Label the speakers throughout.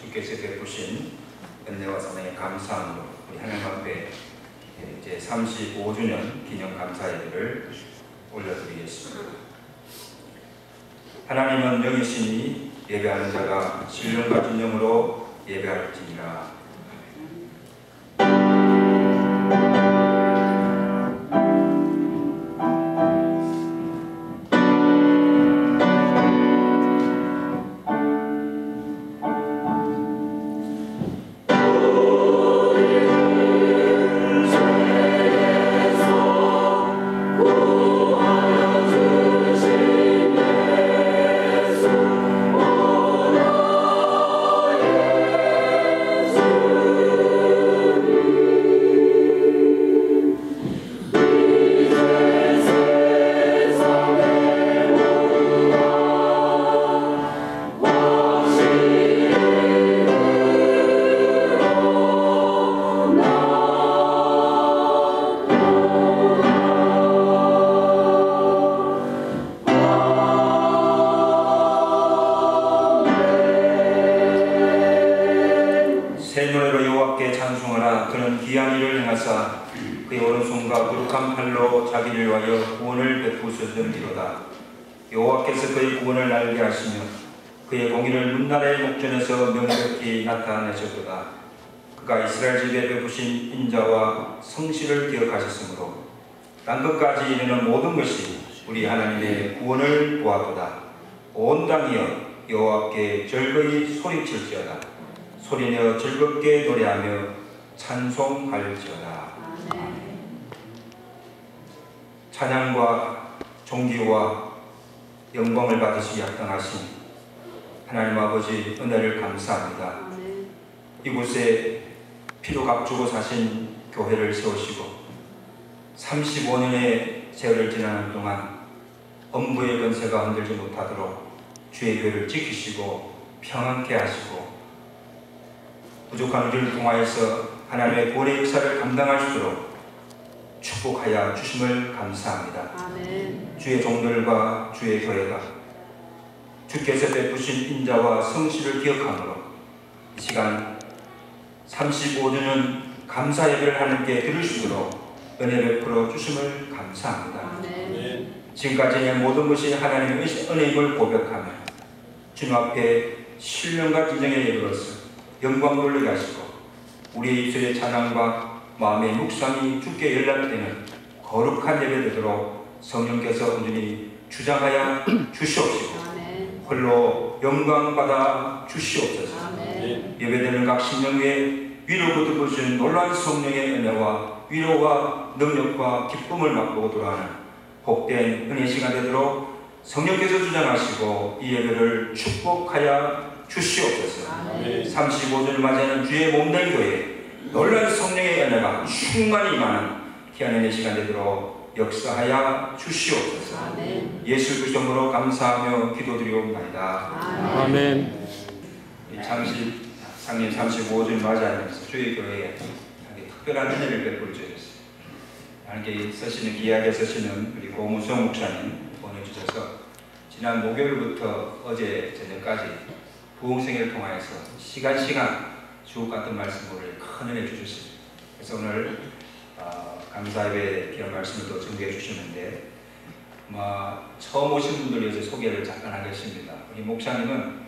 Speaker 1: 주께서 베푸신 은혜와 사랑에 감사함으로 우리 하나님 앞에 이제 35주년 기념 감사 예배를 올려드리겠습니다. 하나님은 영이시니 예배하는 자가 신령과 진정으로 예배할지니라. 그의 오른손과 거룩한 팔로 자기를 위하여 구원을 베푸셨음이로다. 여호와께서 그의 구원을 알게 하시며 그의 공의를 문나라의 목전에서 명백히 나타내셨도다. 그가 이스라엘 집에 베푸신 인자와 성실을 기억하셨으므로 땅끝까지 이르는 모든 것이 우리 하나님의 구원을 보았도다. 온 땅이여 여호와께 즐거이 소리칠지어다. 소리내어 즐겁게 노래하며 찬송할지어다. 찬양과 존귀와 영광을 받으시기 합당하신 하나님 아버지 은혜를 감사합니다. 이곳에 피로 값주고 사신 교회를 세우시고 35년의 세월을 지나는 동안 엄부의 권세가 흔들지 못하도록 주의 교회를 지키시고 평안케 하시고 부족한 우리를 통하여서 하나님의 구원의 역사를 감당할 수 있도록 축복하여 주심을 감사합니다.
Speaker 2: 아멘.
Speaker 1: 주의 종들과 주의 교회가 주께서 베푸신 인자와 성실을 기억함으로 이 시간 35주년 감사 예배를 하나님께 드릴 수 있도록 은혜를 베풀어 주심을 감사합니다.
Speaker 2: 아멘.
Speaker 1: 지금까지의 모든 것이 하나님의 은혜임을 고백하며 주님 앞에 신령과 진정의 예배로서 영광 돌리게 하시고 우리의 입술의 찬양과 마음의 묵상이 주께 연락되는 거룩한 예배 되도록 성령께서 온전히 주장하여 주시옵시고 홀로 영광받아 주시옵소서. 예배되는 각 심령 위에 위로부터 보시는 놀라운 성령의 은혜와 위로와 능력과 기쁨을 맛보고 돌아가는 복된 은혜 시간 되도록 성령께서 주장하시고 이 예배를 축복하여 주시옵소서. 35주를 맞이하는 주의 몸된 교회 놀라운 성령의 은혜가 충만히 임하는 귀한 시간 되도록 역사하여 주시옵소서.
Speaker 2: 아멘.
Speaker 1: 예수 그리스도 이름으로 감사하며 기도드리옵나이다.
Speaker 2: 아멘.
Speaker 1: 상임 35주를 맞이하면서 주의 교회에 특별한 은혜를 베풀어 주셨어요. 하나님께 쓰시는 귀하게 쓰시는 우리 고문성 목사님 보내주셔서 지난 목요일부터 어제 저녁까지 부흥생을 통하여서 시간 주옥 같은 말씀을 큰 은혜 주셨습니다. 그래서 오늘 감사예배 기념 말씀을 또 전개해 주셨는데 처음 오신 분들 위해서 소개를 잠깐 하겠습니다. 우리 목사님은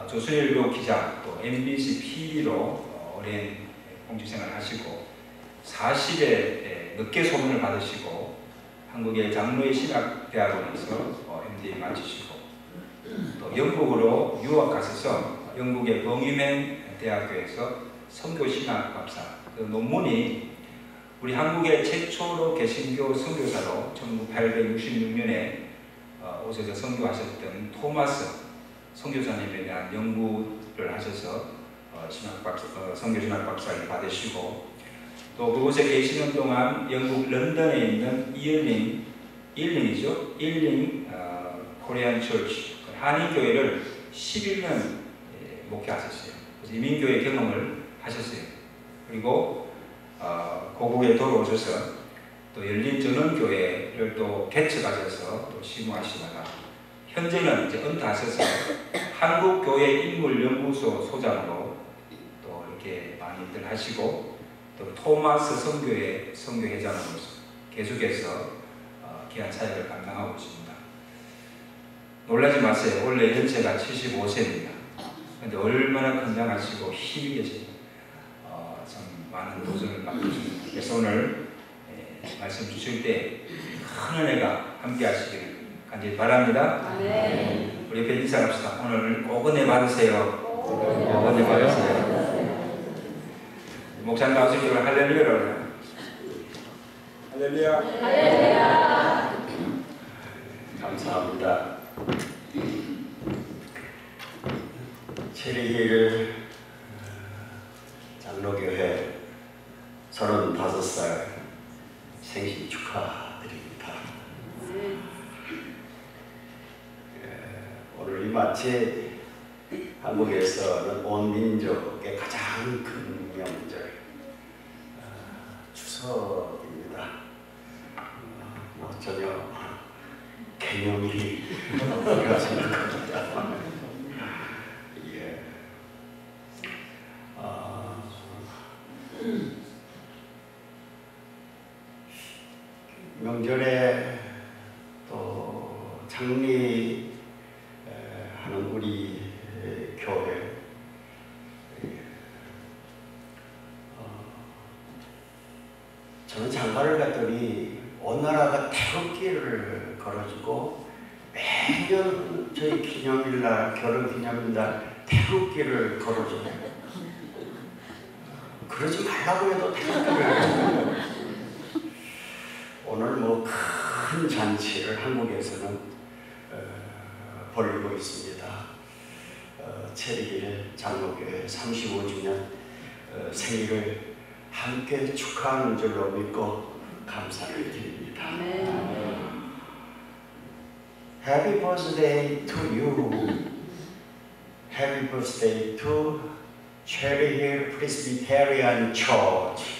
Speaker 1: 조선일보 기자 또 MBC PD로 오랜 공직생활을 하시고 40에 늦게 소문을 받으시고 한국의 장로의 신학대학원에서 MD 마치시고 또 영국으로 유학 가셔서 영국의 버밍엄 대학교에서 선교신학 박사 그 논문이 우리 한국의 최초로 개신교 선교사로 1866년에 오셔서 선교하셨던 토마스 선교사님에 대한 연구를 하셔서 선교신학 박사를 받으시고 또 그곳에 계시는 동안 영국 런던에 있는 일링 코리안 처치 한인교회를 11년 목회하셨어요. 그래서 이민교회 경험을 하셨어요. 그리고 고국에 돌아오셔서 또 열린 전원교회를 또 개척하셔서 또 심호하시다가 현재는 이제 은퇴하셔서 한국교회인물연구소 소장으로 또 이렇게 많이들 하시고 또 토마스 선교회 선교회장으로서 계속해서 귀한 사역을 감당하고 있습니다. 놀라지 마세요. 원래 연세가 75세입니다. 그런데 얼마나 건장하시고 힘이 계십니다. 참 많은 도전을 받고 있습니다. 그래서 오늘 말씀 주실 때 큰 은혜가 함께 하시기를 간절히 바랍니다.
Speaker 2: 네.
Speaker 1: 우리 옆에 인사합시다. 오늘 꼭 은혜 받으세요. 꼭 은혜 받으세요. 목사님 나오시기를 할렐루야라고. 할렐루야.
Speaker 2: 할렐루야.
Speaker 3: 감사합니다. 체리힐 장로교회 35살 생신 축하드립니다. 오늘이 마치 한국에서는 온 민족의 가장 큰 명절 추석입니다. 전혀 개념이 우리가 생각합니다. 예. 명절에 또 창리하는 우리 교회 저는 장가를 갔더니 온 나라가 태극기를 걸어주고 매년 저희 기념일날 결혼 기념일날 태극기를 걸어줘요. 그러지 말라고 해도 태극기를 오늘 뭐 큰 잔치를 한국에서는 벌이고 있습니다. 체리힐 장로교회 35주년 생일을 함께 축하하는 줄로 믿고 감사를 드립니다. Happy birthday to you. Happy birthday to 체리힐 Presbyterian Church.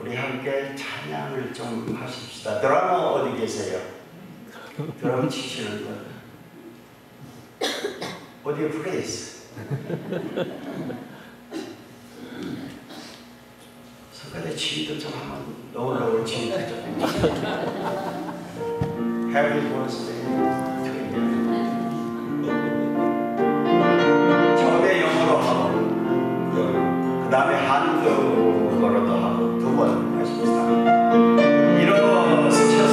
Speaker 3: 우리 함께 찬양을 좀 하십시다. 드라머 어디 계세요? 드럼 치시는 분 어디 플레이스? 석가대 지휘도 좀 한번 넣으려고 지휘도 좀 Happy birthday to you. 처음에 영어로 하고 그 다음에 한국어로도 하고 두 번 하십시다. 일어서셔서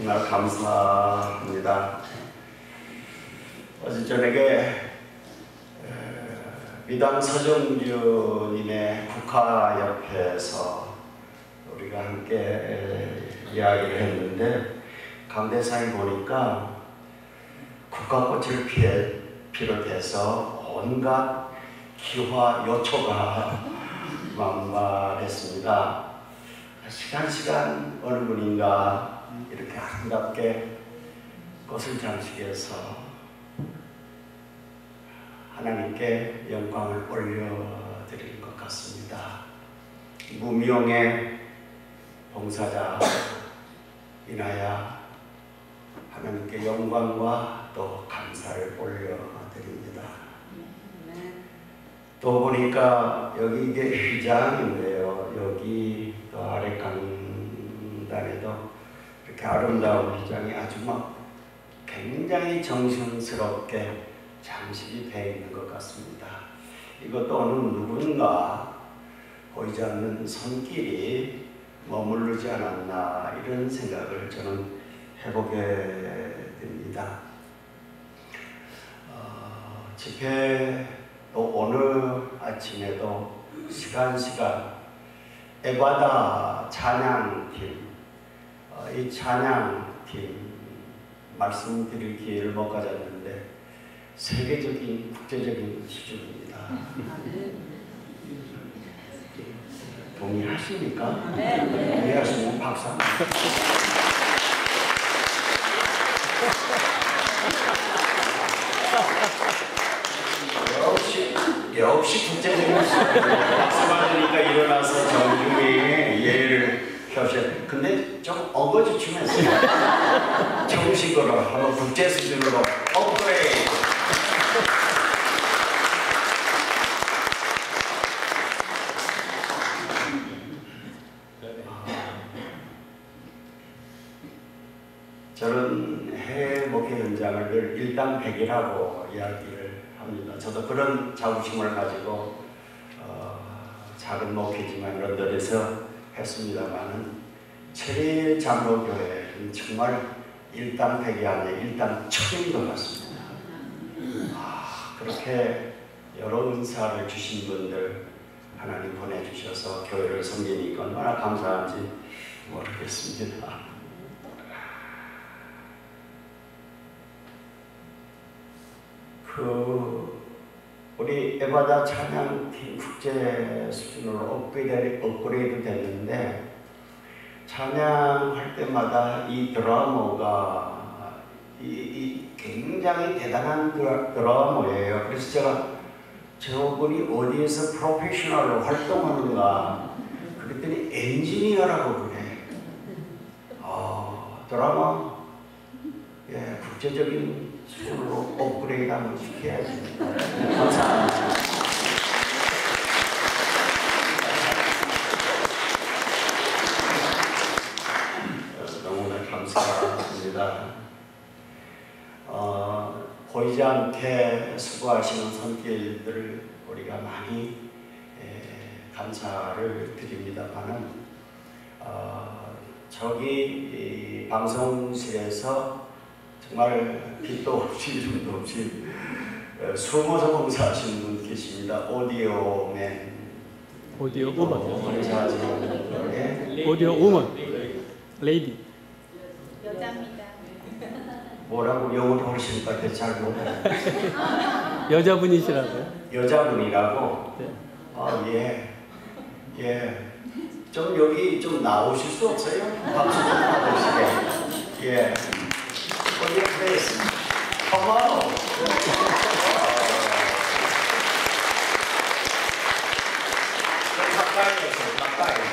Speaker 3: 정말 감사합니다. 어제 저녁에 미당 서정주님의 국화협회에서 우리가 함께 이야기를 했는데 강대상에 보니까 국화꽃을 비롯해서 온갖 기화 요초가 만발했습니다. 시간 어느 분인가 이렇게 아름답게 꽃을 장식해서 하나님께 영광을 올려드릴 것 같습니다. 무명의 봉사자 인하여 하나님께 영광과 또 감사를 올려드립니다. 또 보니까 여기 이게 휘장인데요. 여기 또 아래 강 성당에도 이렇게 아름다운 휘장이 아주 막 굉장히 정성스럽게 장식이 되어 있는 것 같습니다. 이것도 어느 누군가 보이지 않는 손길이 머무르지 않았나 이런 생각을 저는 해보게 됩니다. 집회 또 오늘 아침에도 시간 에바다 찬양팀 이 찬양팀 말씀드릴 기회를 못 가졌는데 세계적인 국제적인 수준입니다. 동의하십니까?
Speaker 2: 네.
Speaker 3: 동의하시면 박수 한번. 역시 국제적인 박수 받으니까 일어나서 정중히 예를 펴셔야 돼. 근데 좀 엉거주춤해서 정식으로 한번 국제 수준으로 업그레이드. 저는 해외 목회 현장을 늘 일당백이라고 이야기를 합니다. 저도 그런 자부심을 가지고 작은 목회지만 런던에서 했습니다만은 최일 장로교회는 정말 일당백이 아니라 일당천인 것 같습니다. 그렇게 여러 은사를 주신 분들 하나님 보내주셔서 교회를 섬기니까 얼마나 감사한지 모르겠습니다. 우리 에바다 찬양팀 국제 수준으로 업그레이드 됐는데 찬양할 때마다 이 드러머가 이 굉장히 대단한 드러머예요. 그래서 제가 저분이 어디에서 프로페셔널로 활동하는가 그랬더니 엔지니어라고 그래. 드라마 국제적인 수준으로 업그레이드 한번 시켜야지. 감사합니다. 너무나 감사합니다. 보이지 않게 수고하시는 손길들을 우리가 많이 감사를 드립니다만은 저기 방송실에서 정말 빛도 없이 이름도 없이 숨어서 봉사하시는 분 계십니다. 오디오맨
Speaker 4: 오디오 우먼
Speaker 3: 봉사하시는 분인데
Speaker 4: 오디오 우먼 레이디
Speaker 2: 여자입니다.
Speaker 3: 뭐라고 영어로 하시니까 잘 못해요.
Speaker 4: 여자분이시라고요?
Speaker 3: 여자분이라고?
Speaker 4: 네.
Speaker 3: 예. 좀 여기 좀 나오실 수 없어요? 박수 좀 받으시게. 예. 어디 플레이스? 고마워.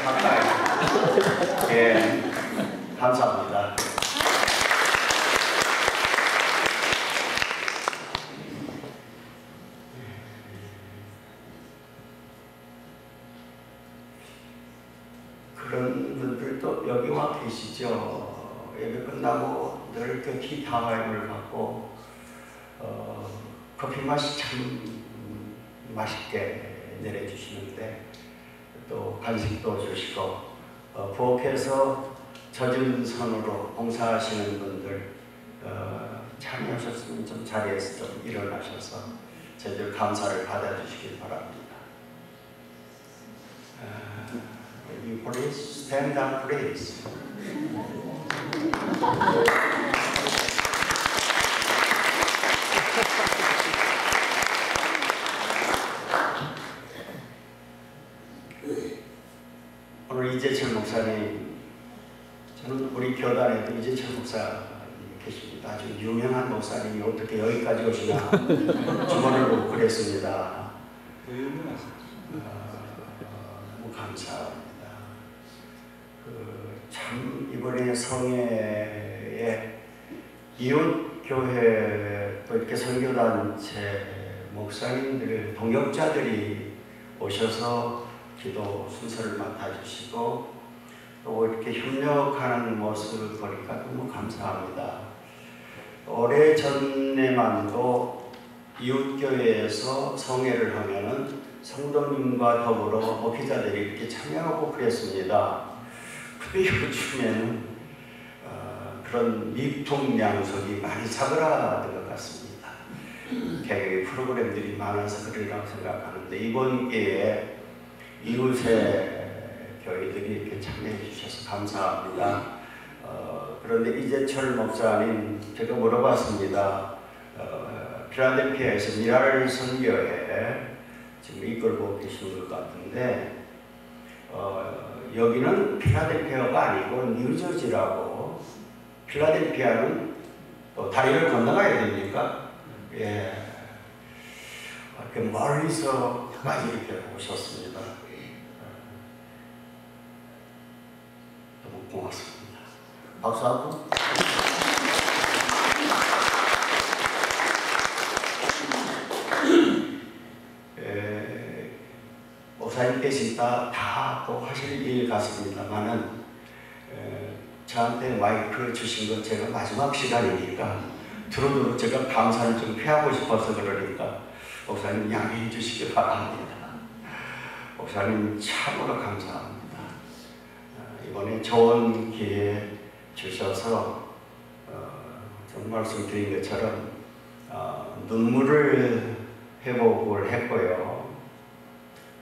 Speaker 3: 가까이. 예. 감사합니다. 그런 분들도 여기 와 계시죠. 예배 끝나고 늘 이렇게 티타임을 갖고 커피 맛이 참 맛있게 내려주시는데 또 간식도 주시고 부엌에서 젖은 손으로 봉사하시는 분들 참여하셨으면 좀 자리에서 좀 일어나셔서 저희들 감사를 받아주시길 바랍니다. You please stand up, please. 오늘 이재철 목사님, 저는 우리 교단에도 이재철 목사님 계십니다. 아주 유명한 목사님이 어떻게 여기까지 오시나 주문을 놓고 그랬습니다. 너무 감사합니다. 참 이번에 성회에 이웃교회 또 이렇게 선교단체 목사님들 동역자들이 오셔서 기도 순서를 맡아주시고 또 이렇게 이렇게 협력하는 모습을 보니까 너무 감사합니다. 오래전에만도 이웃교회에서 성회를 하면은 성도님과 더불어 목회자들이 이렇게 참여하고 그랬습니다. 근데 요즘에는 그런 미통양속이 많이 사그라든 것 같습니다. 개개 프로그램들이 많아서 그러라고 생각하는데 이번 기회에 이웃의 교회들이 이렇게 참여해 주셔서 감사합니다. 그런데 이재철 목사님 제가 물어봤습니다. 필라델피아에서 미랄 선교회 지금 이끌고 계신 것 같은데 여기는 필라델피아가 아니고 뉴저지라고. 필라델피아는 또 다리를 건너가야 됩니까? 예. 이렇게 멀리서까지 이렇게 오셨습니다. 너무 고맙습니다. 박수하고. 목사님께서 다 또 하실 일 같습니다만은 저한테 마이크 주신 건 제가 마지막 시간이니까 두루두루 제가 감사를 좀 표하고 싶어서 그러니까 목사님 양해해 주시기 바랍니다. 목사님 참으로 감사합니다. 이번에 좋은 기회 주셔서 좀 말씀드린 것처럼 눈물을 회복을 했고요.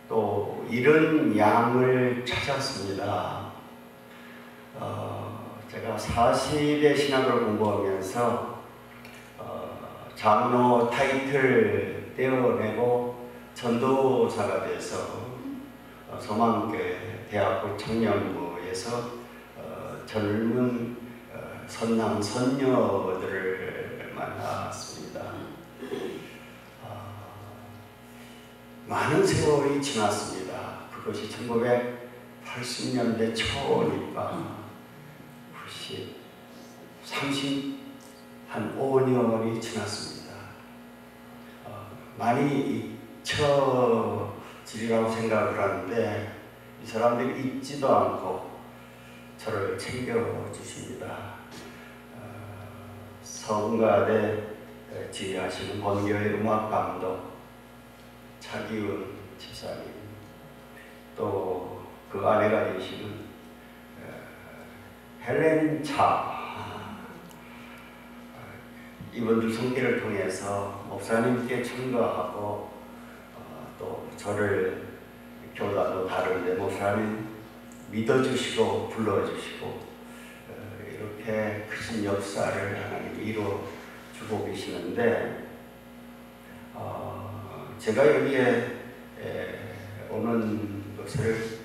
Speaker 3: 또 이런 양을 찾았습니다. 제가 40의 신학을 공부하면서 장로 타이틀 떼어내고 전도사가 돼서 소망교회 대학교 청년부에서 젊은 선남 선녀들을 만났습니다. 많은 세월이 지났습니다. 그것이 1980년대 초니까 35년이 지났습니다. 많이 잊혀지리라고 생각을 하는데 이 사람들이 잊지도 않고 저를 챙겨주십니다. 서문가대 지휘하시는 본교회 음악감독 차기훈 집사님, 또 그 아내가 되시는 헬렌 차, 이분들 성기를 통해서 목사님께 청구하고 또 저를 교단도 다른데 목사님 믿어주시고 불러주시고 이렇게 크신 역사를 하나님 이루어주고 계시는데 제가 여기에 오는 것을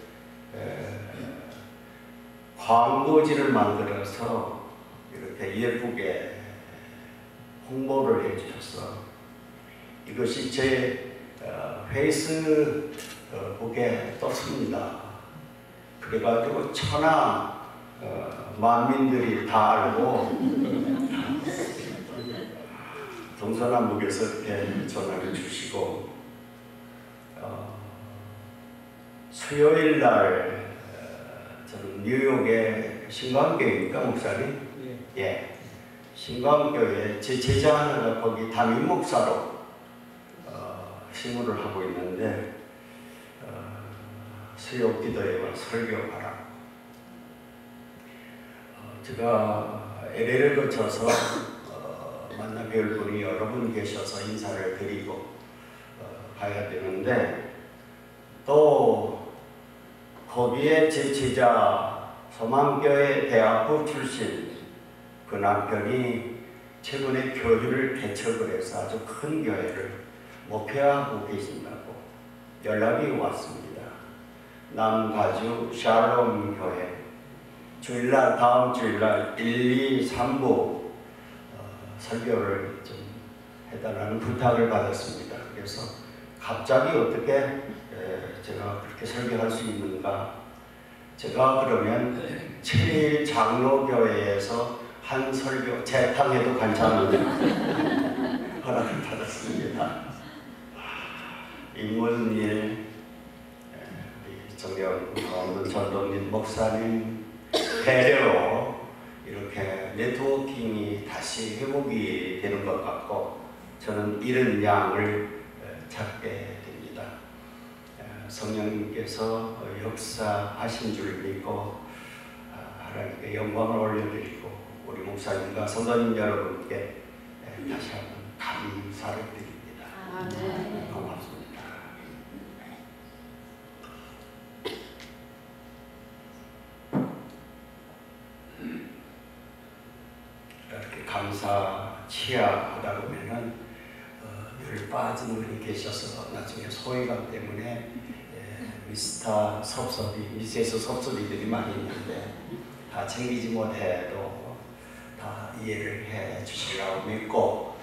Speaker 3: 광고지를 만들어서 이렇게 예쁘게 홍보를 해주셔서 이것이 제 페이스북에 떴습니다. 그래가지고 천하 만민들이 다 알고 동서남북에서 이렇게 전화를 주시고 수요일 날 저는 뉴욕에 신광교회입니까 목사님? 예. 신광교회 제 제자 하나가 거기 담임 목사로 신무를 하고 있는데 수요 기도회와 설교하라. 제가 LA를 거쳐서 만나 뵐 분이 여러 분 계셔서 인사를 드리고 가야 되는데 또 거기에 제 제자 소망교회 대학부 출신 그 남편이 최근에 교회를 개척을 해서 아주 큰 교회를 목회하고 계신다고 연락이 왔습니다. 남가주 샬롬 교회 주일날 다음 주일날 1, 2, 3부 설교를 좀 해달라는 부탁을 받았습니다. 그래서 갑자기 어떻게 제가 그렇게 설교할 수 있는가? 제가 그러면 최일 장로교회에서 한 설교 재탕해도 괜찮은데 허락을 받았습니다. 인문일 정대원 전도님 목사님 배려로 이렇게 네트워킹이 다시 회복이 되는 것 같고 저는 이런 양을 찾게 됩니다. 성령님께서 역사하신 줄 믿고 하나님께 영광을 올려드리고 우리 목사님과 성도님 여러분께 다시 한번 감사를 드립니다. 고맙습니다. 이렇게 감사 치하하다 보면은 늘 빠진 분이 계셔서 나중에 소외감 때문에 미스터 섭섭이 미세스 섭섭이들이 많이 있는데 다 챙기지 못해도 다 이해를 해 주시라고 믿고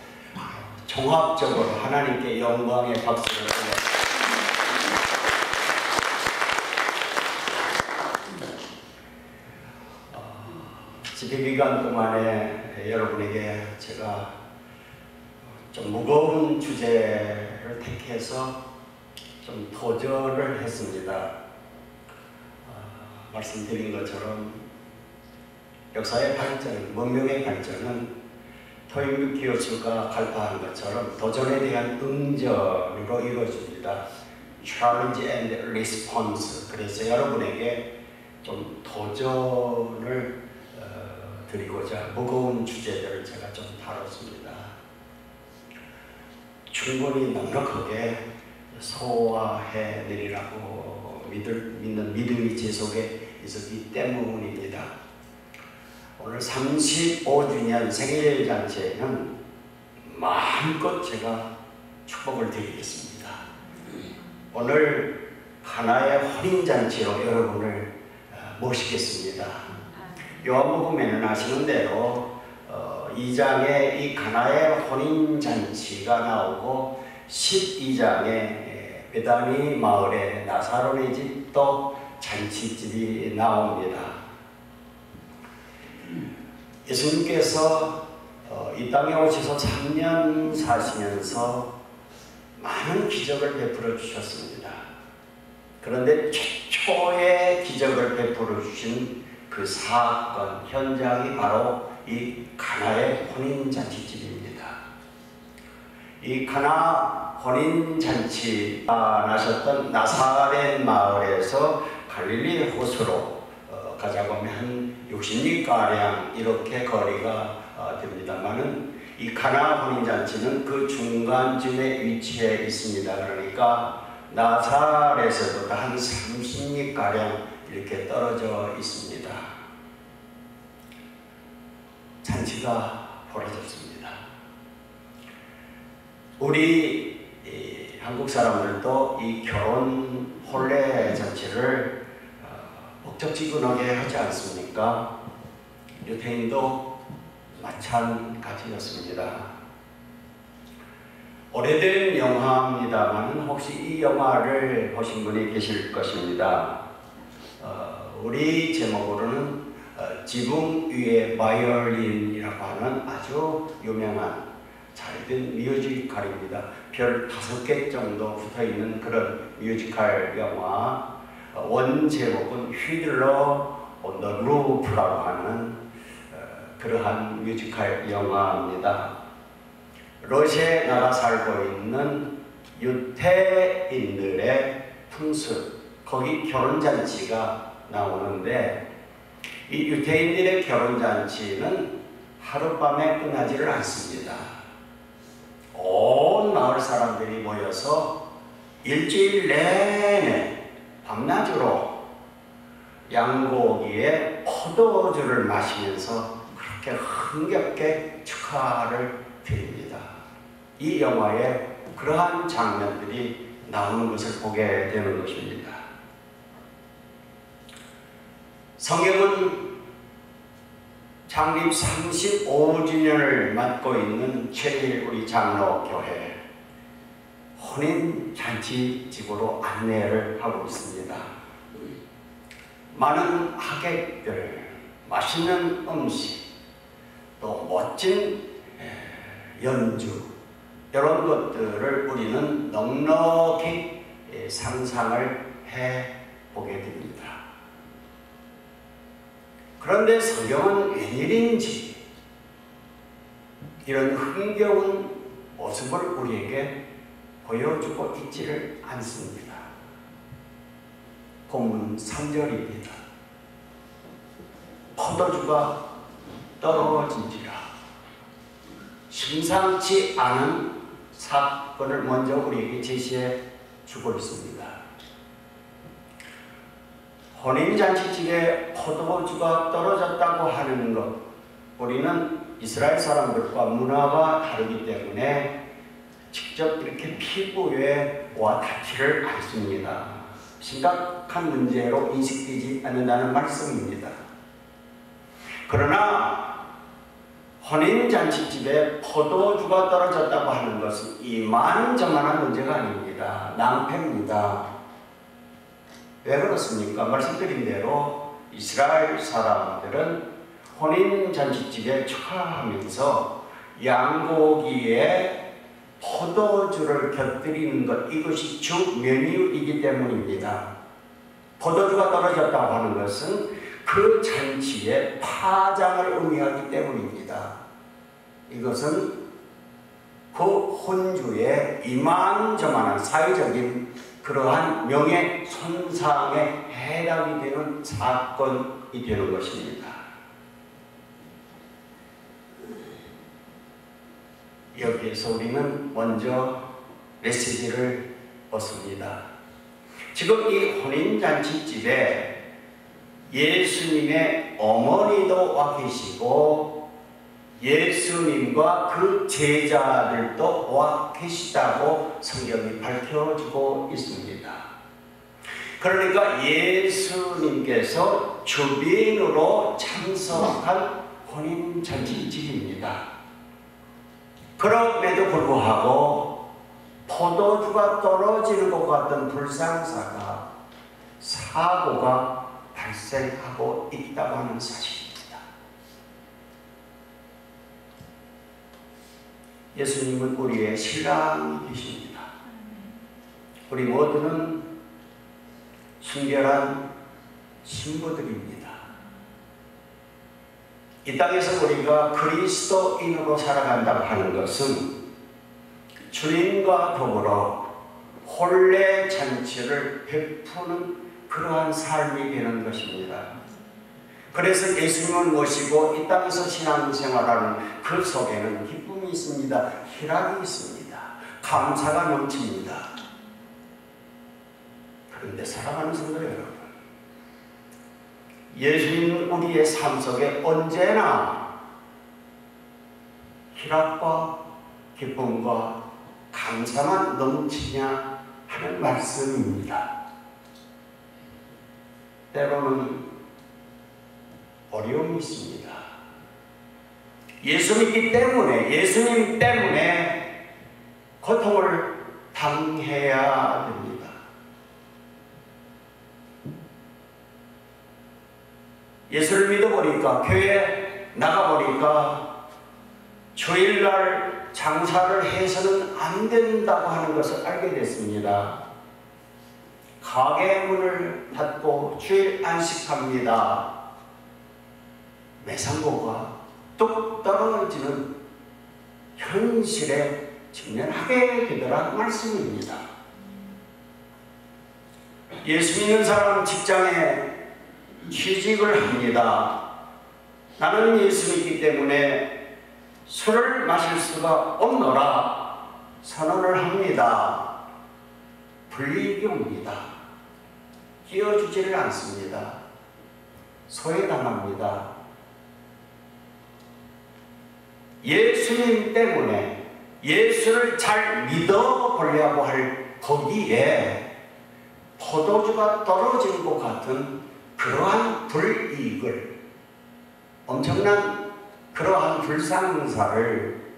Speaker 3: 종합적으로 하나님께 영광의 박수를 올려. 집회 기간 동안에 여러분에게 제가 좀 무거운 주제를 택해서 좀 도전을 했습니다. 말씀드린 것처럼 역사의 발전, 문명의 발전은 토요미키오츠가 갈파한 것처럼 도전에 대한 응전으로 이루어집니다. Challenge and Response. 그래서 여러분에게 좀 도전을 드리고자 무거운 주제들을 제가 좀 다뤘습니다. 충분히 넉넉하게 소화해 내리라고 믿는 믿음이 제 속에 있었기 때문입니다. 오늘 35주년 생일잔치에는 마음껏 제가 축복을 드리겠습니다. 오늘 하나의 혼인잔치로 여러분을 모시겠습니다. 요한복음에는 아시는 대로 2장에 이 가나의 혼인잔치가 나오고 12장에 베다니 마을의 나사로의 집도 잔치집이 나옵니다. 예수님께서 이 땅에 오셔서 3년 사시면서 많은 기적을 베풀어 주셨습니다. 그런데 최초의 기적을 베풀어 주신 그 사건 현장이 바로 이 가나의 혼인잔치집입니다. 이 가나 혼인잔치가 나셨던 나사렛 마을에서 갈릴리 호수로 가자고 하면 한 60리가량 이렇게 거리가 됩니다만은 이 가나 혼인잔치는 그 중간쯤에 위치해 있습니다. 그러니까 나사렛에서도 한 30리가량 이렇게 떨어져 있습니다. 잔치가 벌어졌습니다. 우리 한국 사람들도 이 결혼 혼례 잔치를 목적지근하게 하지 않습니까? 유태인도 마찬가지였습니다. 오래된 영화입니다만 혹시 이 영화를 보신 분이 계실 것입니다. 우리 제목으로는 지붕 위의 바이올린이라고 하는 아주 유명한 잘된 뮤지컬입니다. 별 5개 정도 붙어있는 그런 뮤지컬 영화. 원 제목은 휘들러 온 더 루프라고 하는 그러한 뮤지컬 영화입니다. 러시아에 나가 살고 있는 유태인들의 풍습, 거기 결혼잔치가 나오는데 이 유태인들의 결혼잔치는 하룻밤에 끝나지를 않습니다. 온 마을 사람들이 모여서 일주일 내내 밤낮으로 양고기에 포도주를 마시면서 그렇게 흥겹게 축하를 드립니다. 이 영화에 그러한 장면들이 나오는 것을 보게 되는 것입니다. 성경은 창립 35주년을 맞고 있는 최일 우리 장로교회 혼인잔치집으로 안내를 하고 있습니다. 많은 하객들, 맛있는 음식, 또 멋진 연주 이런 것들을 우리는 넉넉히 상상을 해보게 됩니다. 그런데 성경은 웬일인지 이런 흥겨운 모습을 우리에게 보여주고 있지를 않습니다. 본문 3절입니다. 포도주가 떨어진지라. 심상치 않은 사건을 먼저 우리에게 제시해 주고 있습니다. 혼인잔치집에 포도주가 떨어졌다고 하는 것, 우리는 이스라엘 사람들과 문화가 다르기 때문에 직접 이렇게 피부에 와 닿지를 않습니다. 심각한 문제로 인식되지 않는다는 말씀입니다. 그러나 혼인잔치집에 포도주가 떨어졌다고 하는 것은 이만저만한 문제가 아닙니다. 낭패입니다. 왜 그렇습니까? 말씀드린 대로 이스라엘 사람들은 혼인잔치집에 축하하면서 양고기에 포도주를 곁들이는 것, 이것이 주 메뉴이기 때문입니다. 포도주가 떨어졌다고 하는 것은 그 잔치의 파장을 의미하기 때문입니다. 이것은 그 혼주의 이만저만한 사회적인 그러한 명예 손상에 해당이 되는 사건이 되는 것입니다. 여기에서 우리는 먼저 메시지를 얻습니다. 지금 이 혼인잔치집에 예수님의 어머니도 와 계시고 예수님과 그 제자들도 와 계시다고 성경이 밝혀주고 있습니다. 그러니까 예수님께서 주빈으로 참석한 혼인잔치집입니다. 그럼에도 불구하고 포도주가 떨어지는 것 같은 불상사가, 사고가 발생하고 있다고 하는 사실입니다. 예수님은 우리의 신랑이 계십니다. 우리 모두는 순결한 신부들입니다. 이 땅에서 우리가 그리스도인으로 살아간다고 하는 것은 주님과 더불어 혼례 잔치를 베푸는 그러한 삶이 되는 것입니다. 그래서 예수님을 모시고 이 땅에서 신앙생활하는 그 속에는 기쁨이 있습니다. 희락이 있습니다. 감사가 넘칩니다. 그런데 사랑하는 성도 여러분, 예수님은 우리의 삶 속에 언제나 희락과 기쁨과 감사만 넘치냐 하는 말씀입니다. 때로는 어려움이 있습니다. 예수님 때문에 고통을 당해야 됩니다. 예수를 믿어보니까, 교회 나가보니까 주일날 장사를 해서는 안 된다고 하는 것을 알게 됐습니다. 가게 문을 닫고 주일 안식합니다. 매상고가 뚝 떨어지는 현실에 직면하게 되더라는 말씀입니다. 예수 믿는 사람은 직장에 취직을 합니다. 나는 예수 믿기 때문에 술을 마실 수가 없노라 선언을 합니다. 불이익입니다. 끼워주지를 않습니다. 소외당합니다. 예수님 때문에 예수를 잘 믿어보려고 할 거기에 포도주가 떨어진 것 같은 그러한 불이익을, 엄청난 그러한 불상사를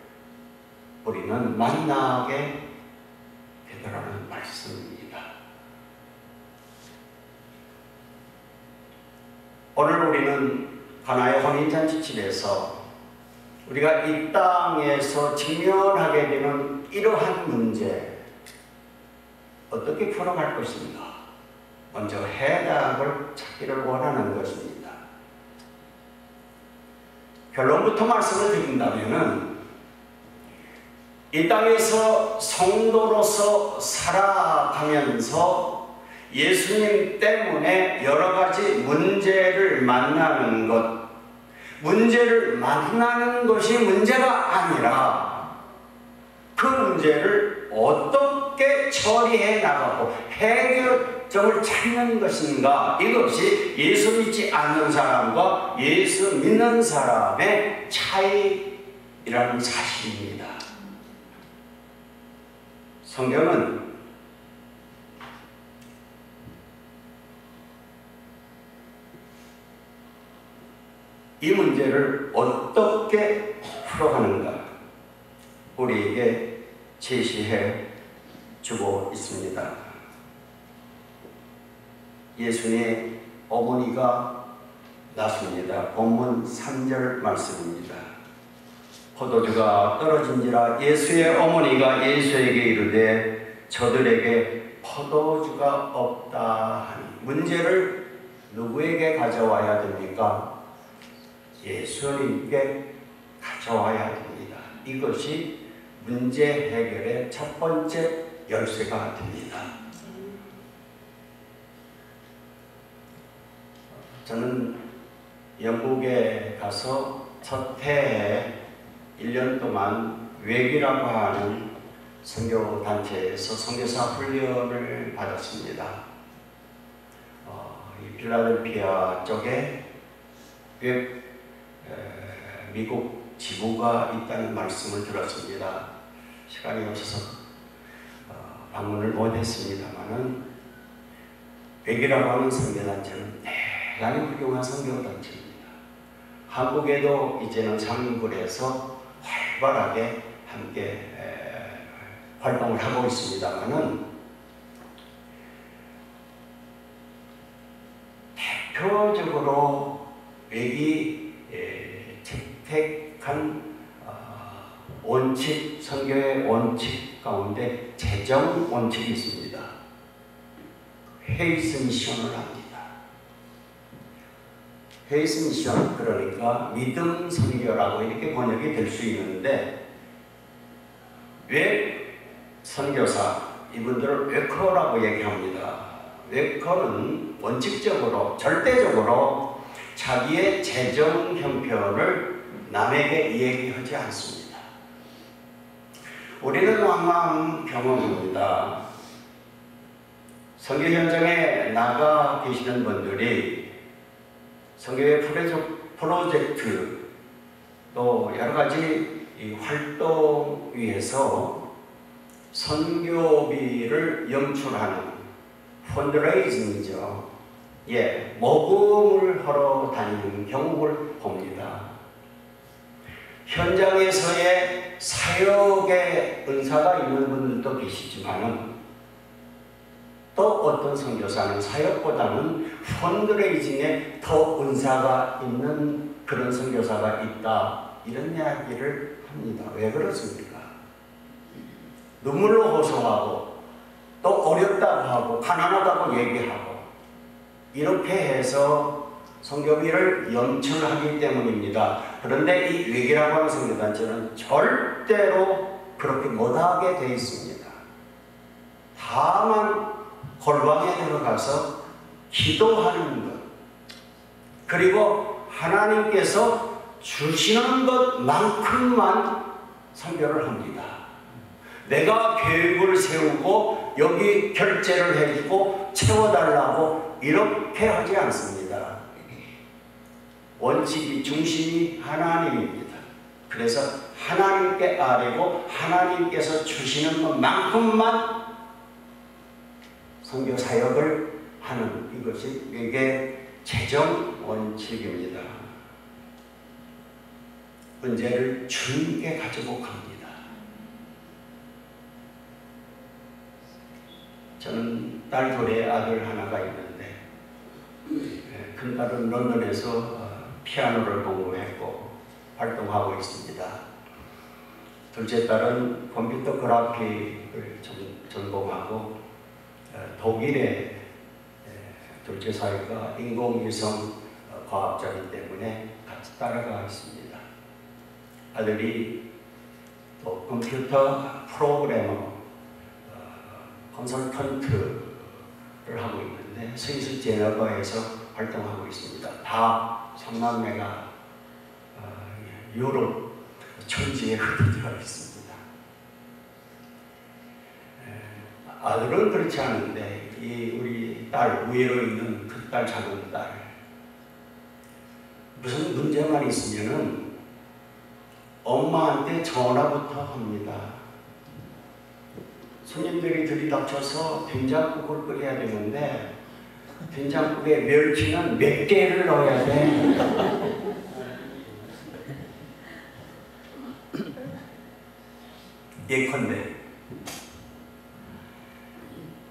Speaker 3: 우리는 만나게 되더라는 말씀입니다. 오늘 우리는 가나의 혼인잔치집에서 우리가 이 땅에서 직면하게 되는 이러한 문제 어떻게 풀어갈 것인가? 먼저 해답을 찾기를 원하는 것입니다. 결론부터 말씀을 드린다면은 이 땅에서 성도로서 살아가면서 예수님 때문에 여러 가지 문제를 만나는 것, 문제를 만나는 것이 문제가 아니라 그 문제를 어떻게 처리해 나가고 해결점을 찾는 것인가, 이것이 예수 믿지 않는 사람과 예수 믿는 사람의 차이라는 사실입니다. 성경은 이 문제를 어떻게 풀어가는가 우리에게 제시해 주고 있습니다. 예수님의 어머니가 낳습니다. 본문 3절 말씀입니다. 포도주가 떨어진지라 예수의 어머니가 예수에게 이르되 저들에게 포도주가 없다 하니, 문제를 누구에게 가져와야 됩니까? 예수님께 가져와야 됩니다. 이것이 문제 해결의 첫 번째 열쇠가 됩니다. 저는 영국에 가서 첫 해에 1년 동안 웩이라고 하는 선교단체에서 선교사 훈련을 받았습니다. 이 필라델피아 쪽에 웩 미국 지부가 있다는 말씀을 들었습니다. 시간이 없어서 방문을 못했습니다만은 웩이라고 하는 선교단체는 대단히 훌륭한 선교단체입니다. 한국에도 이제는 상근에서 활발하게 함께 활동을 하고 있습니다만은 대표적으로 웩이 채택한 원칙, 선교의 원칙 가운데 재정 원칙이 있습니다. 헤이스 미션을 합니다. 헤이스 미션, 그러니까 믿음 선교라고 이렇게 번역이 될 수 있는데, 왜 선교사 이분들을 웨커라고 얘기합니다. 웨커는 원칙적으로 절대적으로 자기의 재정 형편을 남에게 얘기하지 않습니다. 우리는 왕왕 경험합니다. 선교 현장에 나가 계시는 분들이 선교의 프로젝트 또 여러 가지 이 활동 위해서 선교비를 영출하는 펀드레이징이죠. 모금을 하러 다니는 경우를 봅니다. 현장에서의 사역의 은사가 있는 분들도 계시지만은 또 어떤 선교사는 사역보다는 펀드레이징에 더 은사가 있는 그런 선교사가 있다, 이런 이야기를 합니다. 왜 그렇습니까? 눈물로 호소하고 또 어렵다고 하고 가난하다고 얘기하고 이렇게 해서 선교비를 연출하기 때문입니다. 그런데 이 웩이라고 하는 선교단체는 절대로 그렇게 못하게 되어 있습니다. 다만 골방에 들어가서 기도하는 것, 그리고 하나님께서 주시는 것만큼만 선교를 합니다. 내가 계획을 세우고 여기 결제를 해주고 채워달라고 이렇게 하지 않습니다. 원칙이, 중심이 하나님입니다. 그래서 하나님께 아뢰고 하나님께서 주시는 것만큼만 선교 사역을 하는, 이것이 이게 재정 원칙입니다. 문제를 주님께 가지고 갑니다. 저는 딸 둘의 아들 하나가 있는데, 큰 딸은 런던에서 피아노를 공부했고 활동하고 있습니다. 둘째 딸은 컴퓨터 그래픽을 전공하고 독일의 둘째 사위가 인공위성 과학자이기 때문에 같이 따라가 있습니다. 아들이 또 컴퓨터 프로그래머 컨설턴트를 하고 있는데 스위스 제네바에서 활동하고 있습니다. 다 3남매가 유럽 천지에 흩어져 있습니다. 아들은 그렇지 않은데 이 우리 딸 위로 있는 그 딸 작은 딸 무슨 문제만 있으면은 엄마한테 전화부터 합니다. 손님들이 들이닥쳐서 된장국을 끓여야 되는데 된장국에 멸치는 몇 개를 넣어야 돼? 예컨대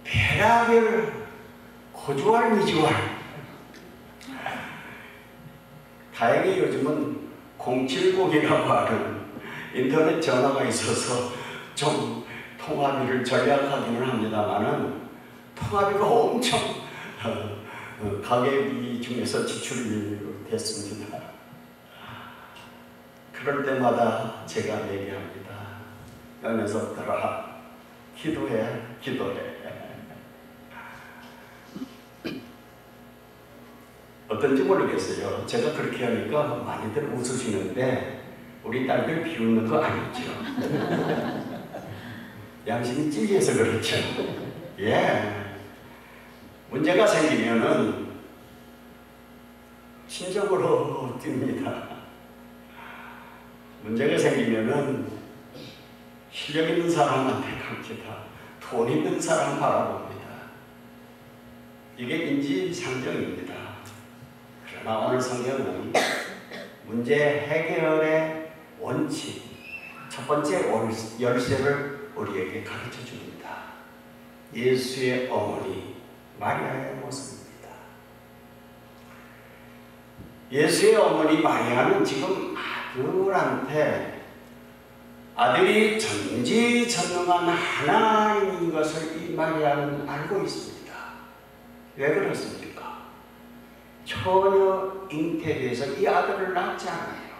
Speaker 3: 별하별 고주할 미주할 다행히 요즘은 070이라고 하는 인터넷 전화가 있어서 좀 통화비를 절약하기는 합니다만은 통화비가 엄청 가계비 중에서 지출이 됐습니다. 그럴 때마다 제가 얘기합니다. 야 녀석들아, 기도해, 기도해. 어떤지 모르겠어요. 제가 그렇게 하니까 많이들 웃으시는데 우리 딸들 비웃는 거 아니죠? 양심이 찔려서 그렇죠. 예. 문제가 생기면은 심적으로 뜁니다. 문제가 생기면은 실력 있는 사람한테 갑니다. 돈 있는 사람 바라봅니다. 이게 인지상정입니다. 그러나 오늘 성경은 문제 해결의 원칙, 첫 번째 열쇠를 우리에게 가르쳐 줍니다. 예수의 어머니 마리아의 모습입니다. 예수의 어머니 마리아는 지금 아들이 전지전능한 하나님인 것을 이 마리아는 알고 있습니다. 왜 그렇습니까? 처녀 잉태돼서 이 아들을 낳지 않아요.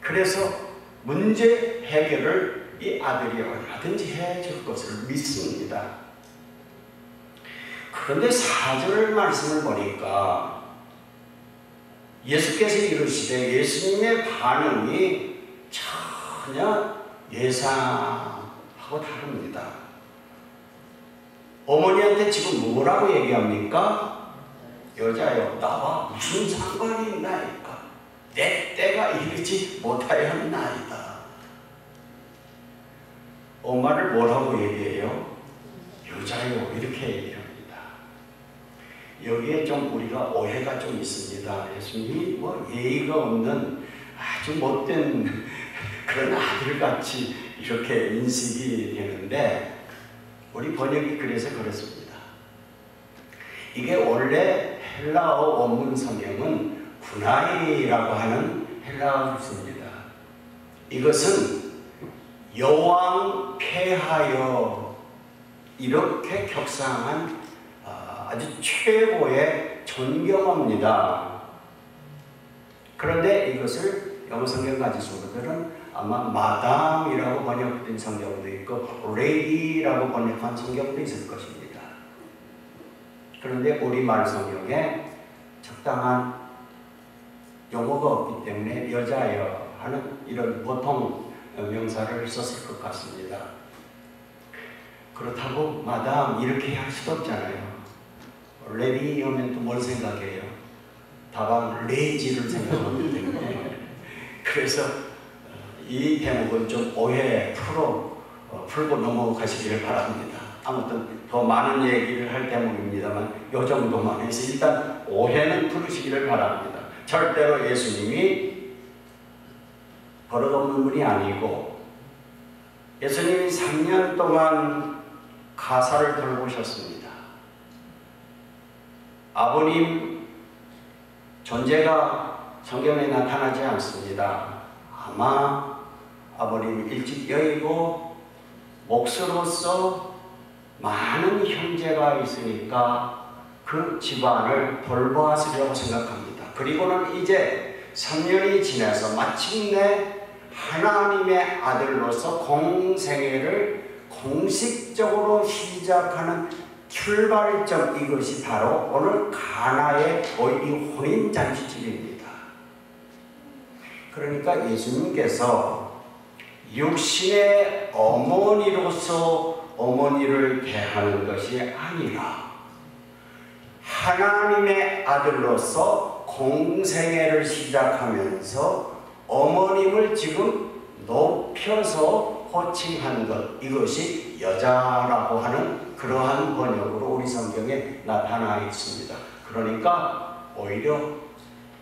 Speaker 3: 그래서 문제 해결을 이 아들이 얼마든지 해줄 것을 믿습니다. 그런데 4절 말씀을 보니까 예수께서 이르시되 예수님의 반응이 전혀 예상하고 다릅니다. 어머니한테 지금 뭐라고 얘기합니까? 여자여, 나와 무슨 상관이 있나이까? 내 때가 이르지 못하였나이다. 엄마를 뭐라고 얘기해요? 여자여, 이렇게 얘기합니다. 여기에 좀 우리가 오해가 좀 있습니다. 예수님이 뭐 예의가 없는 아주 못된 그런 아들같이 이렇게 인식이 되는데 우리 번역이 그래서 그렇습니다. 이게 원래 헬라어 원문 성경은 구나이라고 하는 헬라어 구입니다. 이것은 여왕 폐하여 이렇게 격상한 아주 최고의 존경어입니다. 그런데 이것을 영어 성경 가지신 분들은 아마 마담이라고 번역된 성경도 있고 레이디라고 번역한 성경도 있을 것입니다. 그런데 우리말 성경에 적당한 용어가 없기 때문에 여자여 하는 이런 보통 명사를 썼을 것 같습니다. 그렇다고 마담 이렇게 할 수도 없잖아요. 레디 하면 또 뭘 생각해요? 다방 레이지를 생각하기 때문에 그래서 이 대목은 좀 오해 풀고 넘어가시길 바랍니다. 아무튼 더 많은 얘기를 할 대목입니다만 이 정도만 해서 일단 오해는 풀으시기를 바랍니다. 절대로 예수님이 버릇없는 분이 아니고 예수님이 3년 동안 가사를 돌보셨습니다. 아버님 존재가 성경에 나타나지 않습니다. 아마 아버님 일찍 여의고 몫으로서 많은 형제가 있으니까 그 집안을 돌보았으리라고 생각합니다. 그리고는 이제 3년이 지나서 마침내 하나님의 아들로서 공생애를 공식적으로 시작하는 출발점, 이것이 바로 오늘 가나의 이 혼인잔치집입니다. 그러니까 예수님께서 육신의 어머니로서 어머니를 대하는 것이 아니라 하나님의 아들로서 공생애를 시작하면서 어머님을 지금 높여서 호칭한 것, 이것이 여자라고 하는 그러한 번역으로 우리 성경에 나타나 있습니다. 그러니까 오히려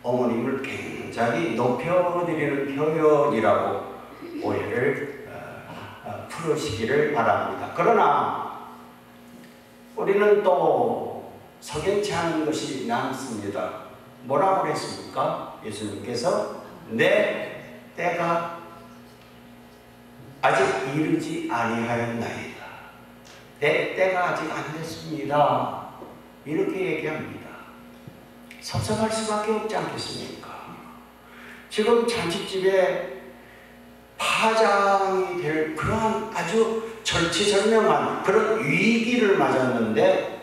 Speaker 3: 어머님을 굉장히 높여드리는 표현이라고 오해를 풀으시기를 바랍니다. 그러나 우리는 또 석연치 않은 것이 남습니다. 뭐라고 그랬습니까? 예수님께서 내 때가 아직 이르지 아니하였나이다. 내 때가 아직 안 됐습니다. 이렇게 얘기합니다. 섭섭할 수밖에 없지 않겠습니까? 지금 잔치집에 파장이 될 그러한 아주 절치절명한 그런 위기를 맞았는데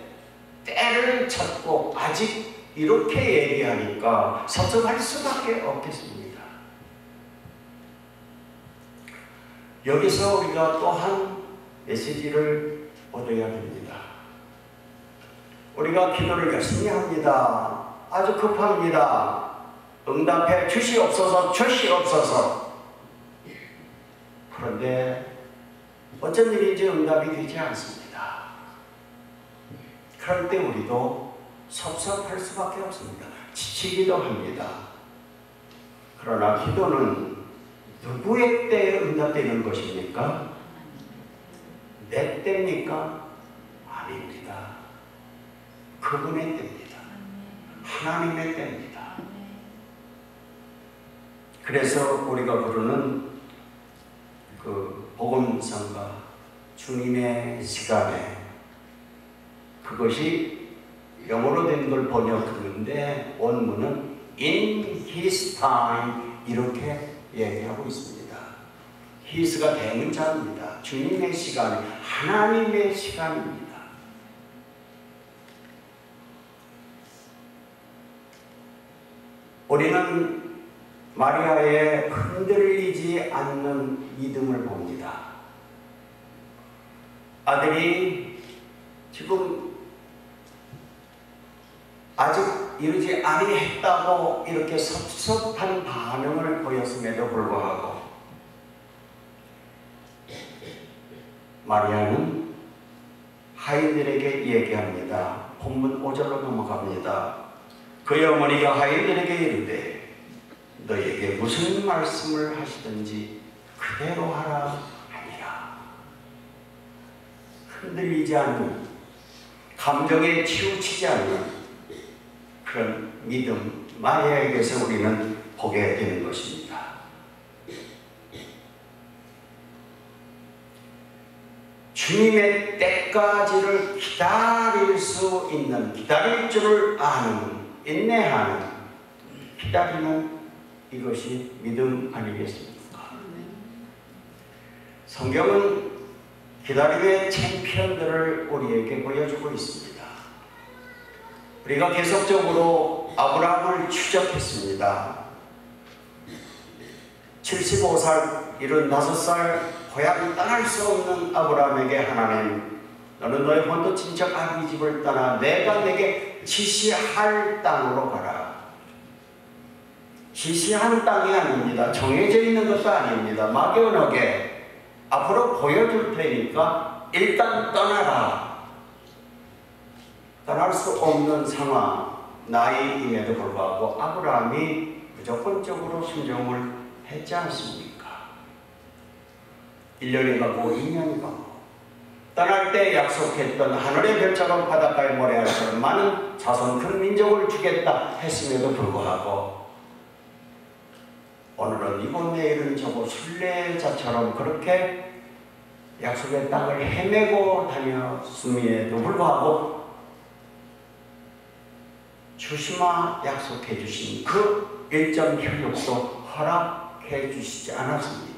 Speaker 3: 때를 찾고 아직 이렇게 얘기하니까 섭섭할 수밖에 없겠습니다. 여기서 우리가 또한 메시지를 얻어야 됩니다. 우리가 기도를 열심히 합니다. 아주 급합니다. 응답해 주시옵소서, 주시옵소서. 그런데 어쩐 일인지 응답이 되지 않습니다. 그럴 때 우리도 섭섭할 수밖에 없습니다. 지치기도 합니다. 그러나 기도는 누구의 때에 응답되는 것입니까? 내 때입니까? 아닙니다. 그분의 때입니다. 하나님의 때입니다. 그래서 우리가 부르는 그 복음성가 주님의 시간에, 그것이 영어로 된 걸 번역하는데 원문은 In His time 이렇게 얘기하고 있습니다. His가 대문자입니다. 주님의 시간, 하나님의 시간입니다. 우리는 마리아의 흔들리지 않는 믿음을 봅니다. 아들이 지금 아직 이르지 아니했다고 이렇게 섭섭한 반응을 보였음에도 불구하고 마리아는 하인들에게 얘기합니다. 본문 5절로 넘어갑니다. 그의 어머니가 하인들에게 이르되 너에게 무슨 말씀을 하시든지 그대로 하라 하니라. 흔들리지 않는, 감정에 치우치지 않는 그런 믿음, 마리아에게서 우리는 보게 되는 것입니다. 주님의 때까지를 기다릴 수 있는, 기다릴 줄을 아는, 인내하는, 기다리는, 이것이 믿음 아니겠습니까? 성경은 기다림의 챔피언들을 우리에게 보여주고 있습니다. 우리가 계속적으로 아브라함을 추적했습니다. 75살, 75살 고향 떠날 수 없는 아브라함에게 하나님, 너는 너의 본토 친척 아비 집을 떠나 내가 내게 지시할 땅으로 가라. 지시한 땅이 아닙니다. 정해져 있는 것도 아닙니다. 막연하게 앞으로 보여줄 테니까 일단 떠나라. 떠날 수 없는 상황, 나이임에도 불구하고 아브라함이 무조건적으로 순종을 했지 않습니까? 1년이 가고 2년이 가고 떠날 때 약속했던 하늘의 별자가 바닷가에 모래알처럼 많은 자손 큰 민족을 주겠다 했음에도 불구하고 오늘은 이곳 내일은 저곳 순례자처럼 그렇게 약속의 땅을 헤매고 다녔음에도 불구하고 주시마 약속해 주신 그 일점 효력도 허락해 주시지 않았습니다.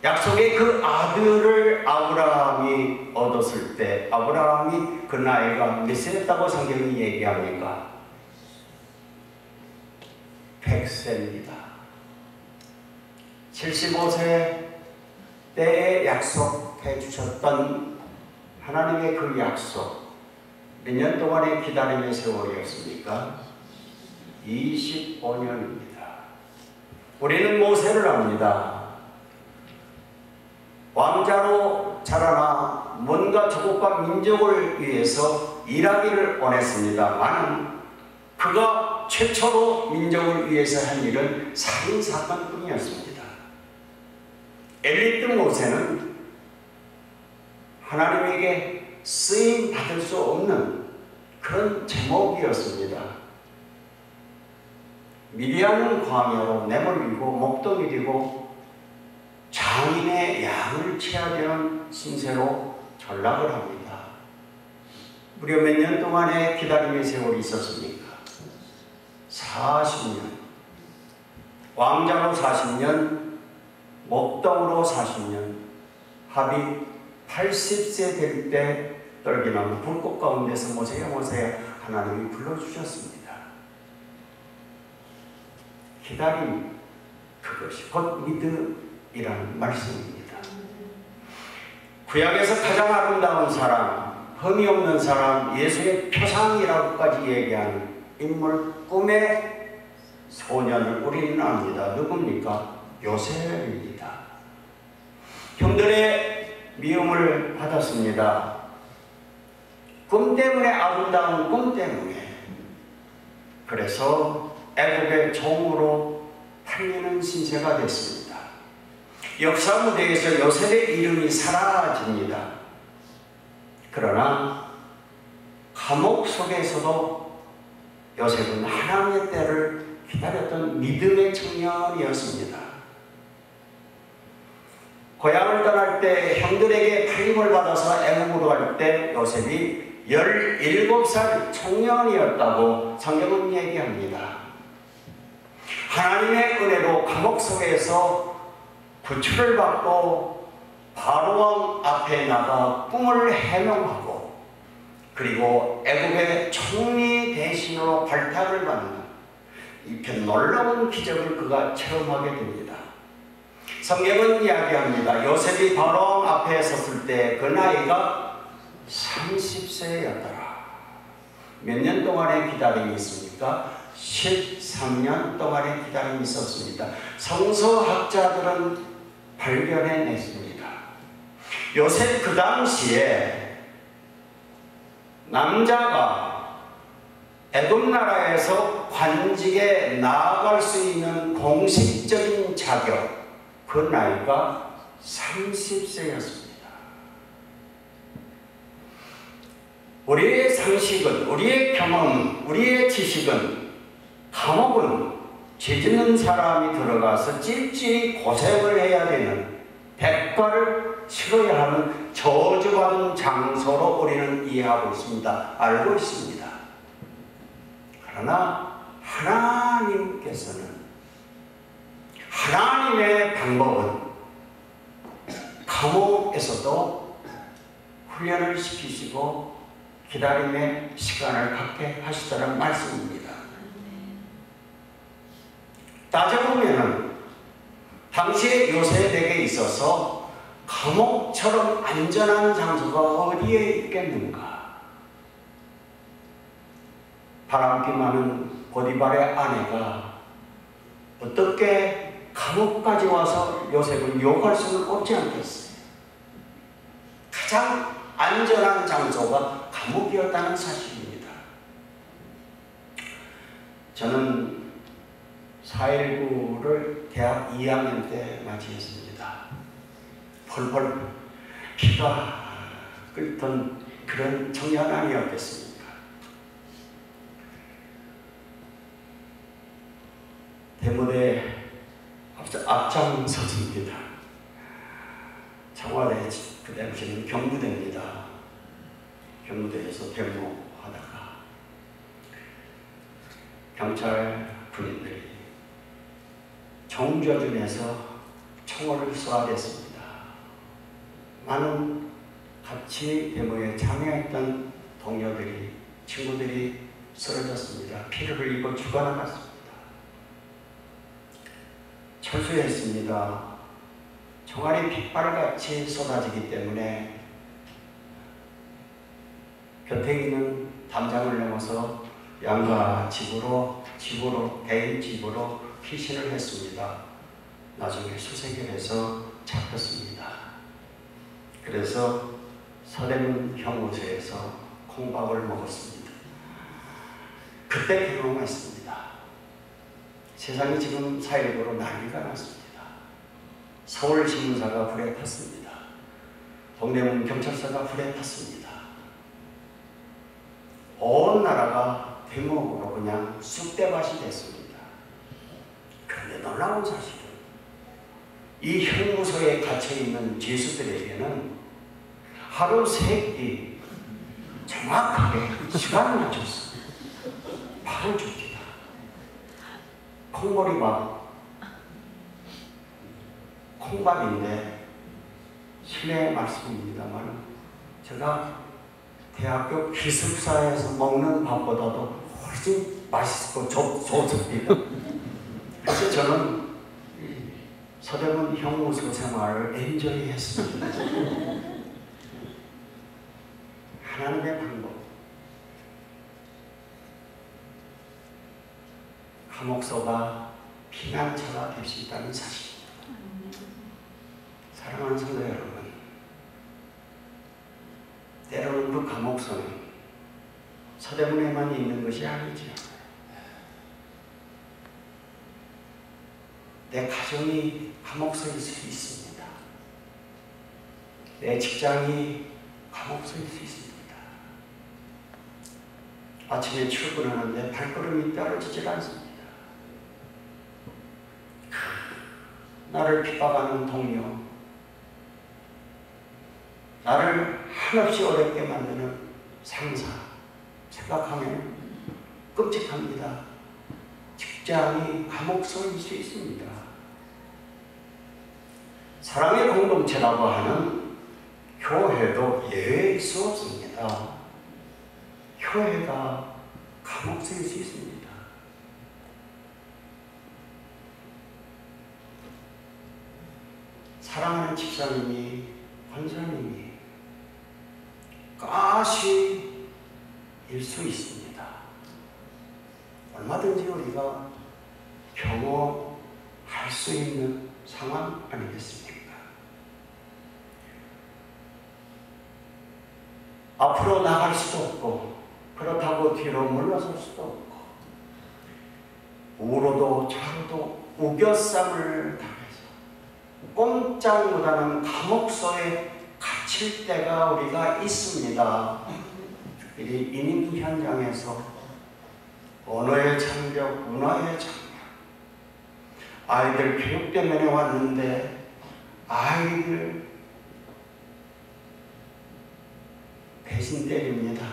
Speaker 3: 약속의 그 아들을 아브라함이 얻었을 때 아브라함이 그 나이가 몇 세였다고 성경이 얘기합니까? 100세입니다. 75세 때에 약속해 주셨던 하나님의 그 약속, 몇 년 동안의 기다림의 세월이었습니까? 25년입니다. 우리는 모세를 압니다. 왕자로 자라나 뭔가 조국과 민족을 위해서 일하기를 원했습니다만 그가 최초로 민족을 위해서 한 일은 살인사건뿐이었습니다. 엘리트 모세는 하나님에게 쓰임 받을 수 없는 그런 제목이었습니다. 미디안 광야로 내몰리고 목동이 되고 장인의 양을 채야 되는 신세로 전락을 합니다. 무려 몇 년 동안의 기다림의 세월이 있었습니까? 40년. 왕자로 40년, 목동으로 40년, 합이 80세 될 때 떨기나무 불꽃 가운데서 모세야 모세야 하나님이 불러주셨습니다. 기다림, 그것이 곧 믿음이라는 말씀입니다. 구약에서 가장 아름다운 사람, 흠이 없는 사람, 예수의 표상이라고까지 얘기하는 인물, 꿈의 소년을 우리는 압니다. 누굽니까? 요셉입니다. 형들의 미움을 받았습니다. 꿈 때문에, 아름다운 꿈 때문에. 그래서 애굽의 종으로 팔리는 신세가 됐습니다. 역사 무대에서 요셉의 이름이 사라집니다. 그러나 감옥 속에서도 요셉은 하나님의 때를 기다렸던 믿음의 청년이었습니다. 고향을 떠날 때 형들에게 팔림을 받아서 애굽으로 갈 때 요셉이 17살 청년이었다고 성경은 얘기합니다. 하나님의 은혜로 감옥 속에서 구출을 받고 바로왕 앞에 나가 꿈을 해명하고 그리고 애굽의 총리 대신으로 발탁을 받는 이편 놀라운 기적을 그가 체험하게 됩니다. 성경은 이야기합니다. 요셉이 바로왕 앞에 섰을 때 그 나이가 30세였더라. 몇 년 동안의 기다림이 있습니까? 13년 동안의 기다림이 있었습니다. 성서학자들은 발견해냈습니다. 요셉 그 당시에 남자가 애굽 나라에서 관직에 나아갈 수 있는 공식적인 자격, 그 나이가 30세였습니다. 우리의 상식은, 우리의 경험, 우리의 지식은 감옥은 죄 짓는 사람이 들어가서 찔찔이 고생을 해야 되는, 대가를 치러야 하는 저주받은 장소로 우리는 이해하고 있습니다. 알고 있습니다. 그러나 하나님께서는, 하나님의 방법은 감옥에서도 훈련을 시키시고 기다림의 시간을 갖게 하시더란 말씀입니다. 따져보면 당시의 요셉에게 있어서 감옥처럼 안전한 장소가 어디에 있겠는가? 바람기 많은 보디발의 아내가 어떻게 감옥까지 와서 요셉을 유혹할 수는 없지 않겠어요? 가장 안전한 장소가 감옥이었다는 사실입니다. 저는 4.19를 대학 2학년 때 맞이했습니다. 펄펄 피가 끓던 그런 청년 아니었겠습니까? 대무대에 앞장섰습니다. 청와대 그 당시는 경무대입니다. 경무대에서 데모하다가 경찰 군인들이 정저준에서 총을 쏘아댔습니다. 많은 같이 데모에 참여했던 동료들이, 친구들이 쓰러졌습니다. 피를 흘리고 죽어나갔습니다. 철수했습니다. 총알이 빗발같이 쏟아지기 때문에 곁에 있는 담장을 넘어서 양가 집으로 개인 집으로 피신을 했습니다. 나중에 수색을 잡혔습니다. 그래서 서대문 형무소에서 콩밥을 먹었습니다. 그때 경험했습니다. 세상이 지금 4.19로 난리가 났습니다. 서울신문사가 불에 탔습니다. 동대문 경찰서가 불에 탔습니다. 온 나라가 데모로 그냥 쑥대밭이 됐습니다. 그런데 놀라운 사실은 이 형무소에 갇혀있는 죄수들에게는 하루 3끼 정확하게 시간을 맞췄어. 밥을 줍니다. 콩머리밥, 콩밥인데 실례의 말씀입니다만 제가 대학교 기숙사에서 먹는 밥보다도 훨씬 맛있고 좋습니다. 그래서 저는 서대문 형무소 생활을 엔조이 했습니다. 하나님의 방법. 감옥소가 피난처가 될 수 있다는 사실입니다. 사랑하는 성도 여러분, 때로는 그 감옥소는 서대문에만 있는 것이 아니죠. 내 가정이 감옥소일 수 있습니다. 내 직장이 감옥소일 수 있습니다. 아침에 출근하는데 발걸음이 떨어지질 않습니다. 나를 핍박하는 동료, 나를 한없이 어렵게 만드는 상사 생각하면 끔찍합니다. 직장이 감옥소일 수 있습니다. 사랑의 공동체라고 하는 교회도 예외일 수 없습니다. 교회가 감옥소일 수 있습니다. 사랑하는 집사님이, 권사님이 가시일 수 있습니다. 얼마든지 우리가 경험할 수 있는 상황 아니겠습니까? 앞으로 나갈 수도 없고 그렇다고 뒤로 물러설 수도 없고 우로도 좌로도 우겨쌈을 당해서 꼼짝 못하는 감옥소에 갇힐 때가 우리가 있습니다. 특별히 이민 현장에서 언어의 장벽, 문화의 장벽, 아이들 교육 때문에 왔는데 아이들 배신 때립니다.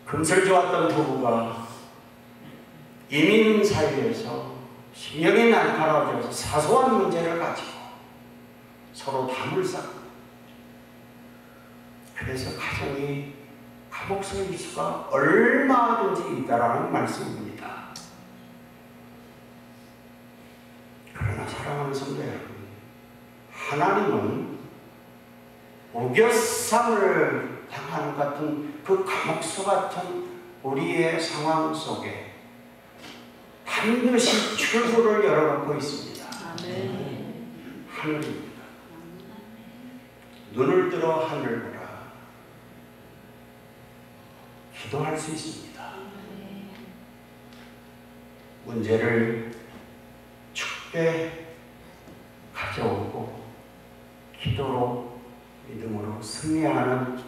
Speaker 3: 금슬 좋았던 부부가 이민 사회에서 신경이 날카로워져서 사소한 문제를 가지고 서로 담을 쌓고 그래서 가정이 감옥소일 수가 얼마든지 있다라는 말씀입니다. 그러나 사랑하는 성도 여러분, 하나님은 우겨쌈을 당하는 같은 그 감옥소 같은 우리의 상황 속에 반드시 출구를 열어놓고 있습니다. 아멘. 하늘입니다. 눈을 들어 하늘을 보라. 기도할 수 있습니다. 문제를 축배 가져오고 기도로 믿음으로 승리하는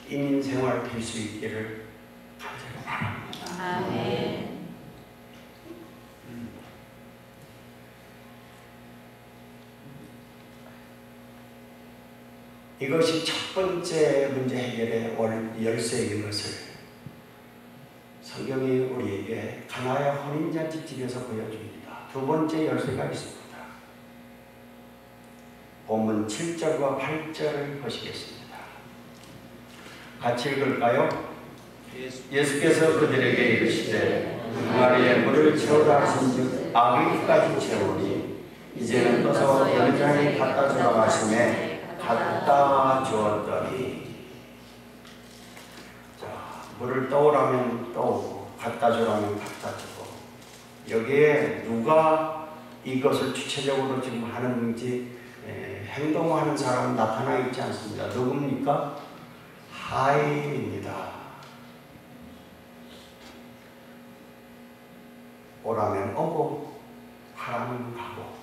Speaker 3: 인생활 될 수 있기를 간절히 바랍니다.
Speaker 2: 아멘.
Speaker 3: 이것이 첫 번째 문제 해결의 열쇠인 것을 가나의 혼인잔치집에서 보여줍니다. 두 번째 열쇠가 있습니다. 본문 7절과 8절을 보시겠습니다. 같이 읽을까요? 예수께서 그들에게 이르시되 항아리에 물을 채우라 하신즉 아귀까지 채우니 이제는 떠서 연장에 갖다 주라 하시매 갖다 주었더니, 자, 물을 떠오라면 떠오고 갖다 주라면 갖다 주고, 여기에 누가 이것을 주체적으로 지금 하는지 행동하는 사람은 나타나 있지 않습니다. 누굽니까? 하인입니다. 오라면 오고 가라면 가고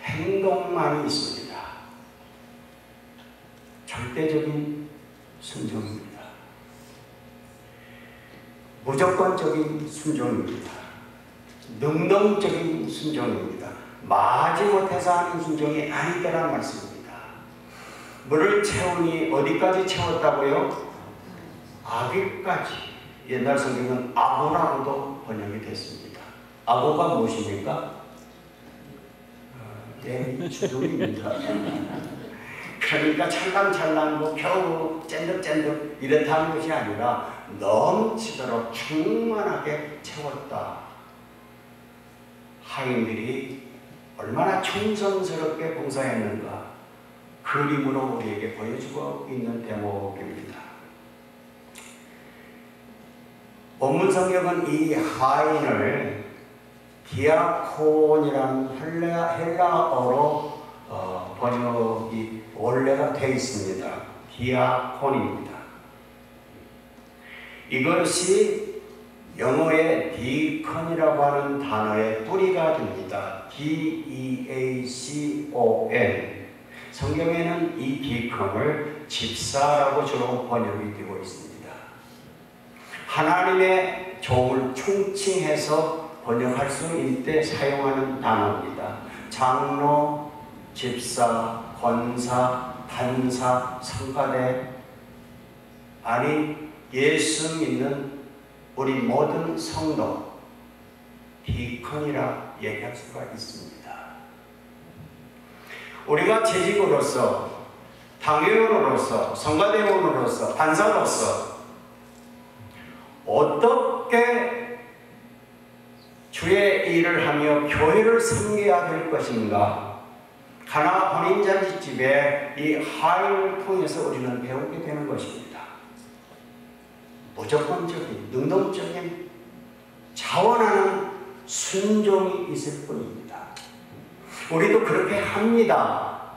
Speaker 3: 행동만 있습니다. 절대적인 순종입니다. 무조건적인 순종입니다. 능동적인 순종입니다. 마지못해서 하는 순종이 아니더란 말씀입니다. 물을 채우니 어디까지 채웠다고요? 아귀까지. 옛날 성경은 아고라고도 번역이 됐습니다. 아고가 무엇입니까? 주둥입니다. 그러니까 찰랑찰랑 뭐 겨우 짠득짠득 이렇다는 것이 아니라 넘치도록 충만하게 채웠다. 하인들이 얼마나 충성스럽게 봉사했는가 그림으로 우리에게 보여주고 있는 대목입니다. 본문 성경은 이 하인을 디아콘이라는 헬라어로 번역이 원래가 되어 있습니다. 디아콘입니다. 이것이 영어의 디컨이라고 하는 단어의 뿌리가 됩니다. D-E-A-C-O-N. 성경에는 이 디컨을 집사라고 주로 번역이 되고 있습니다. 하나님의 종을 충칭해서 번역할 수 있을 때 사용하는 단어입니다. 장로, 집사, 권사, 판사, 성가대, 아니 예수 믿는 우리 모든 성도 디컨이라 얘기할 수가 있습니다. 우리가 재직으로서, 당회원으로서, 성가대원으로서, 판사로서 어떻게 주의 일을 하며 교회를 섬겨야 될 것인가, 가나 혼인잔치집에 이 하인을 통해서 우리는 배우게 되는 것입니다. 무조건적인, 능동적인, 자원하는 순종이 있을 뿐입니다. 우리도 그렇게 합니다.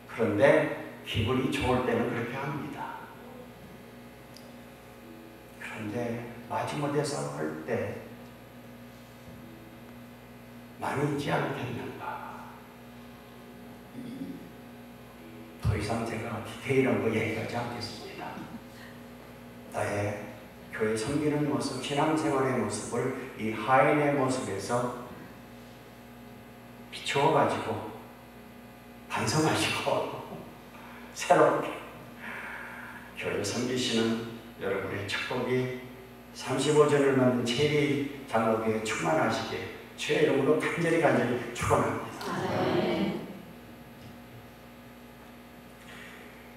Speaker 3: 그런데 기분이 좋을 때는 그렇게 합니다. 그런데 마지못해서 할 때 많이 있지 않겠는가. 더 이상 제가 디테일한 거 얘기하지 않겠습니다. 나의 교회 섬기는 모습, 신앙생활의 모습을 이 하인의 모습에서 비추어가지고 반성하시고 새롭게 교회 섬기시는 여러분의 축복이 35전을 만든 체리 장로교회 충만하시게 주의 이름으로 간절히 축원합니다.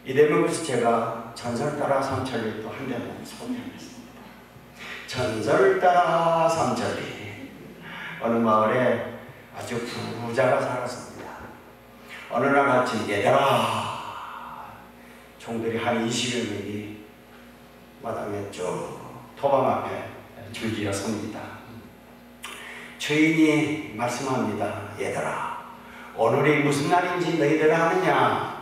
Speaker 3: 이 대목에서 제가 전설 따라 삼천리 또 한 대목 소개하겠습니다. 전설 따라 삼천리. 어느 마을에 아주 부자가 살았습니다. 어느 날 아침 얘들아, 종들이 한 20여 명이 마당에 쭉 토방 앞에 줄지어 섭니다. 주인이 말씀합니다. 얘들아, 오늘이 무슨 날인지 너희들 아느냐?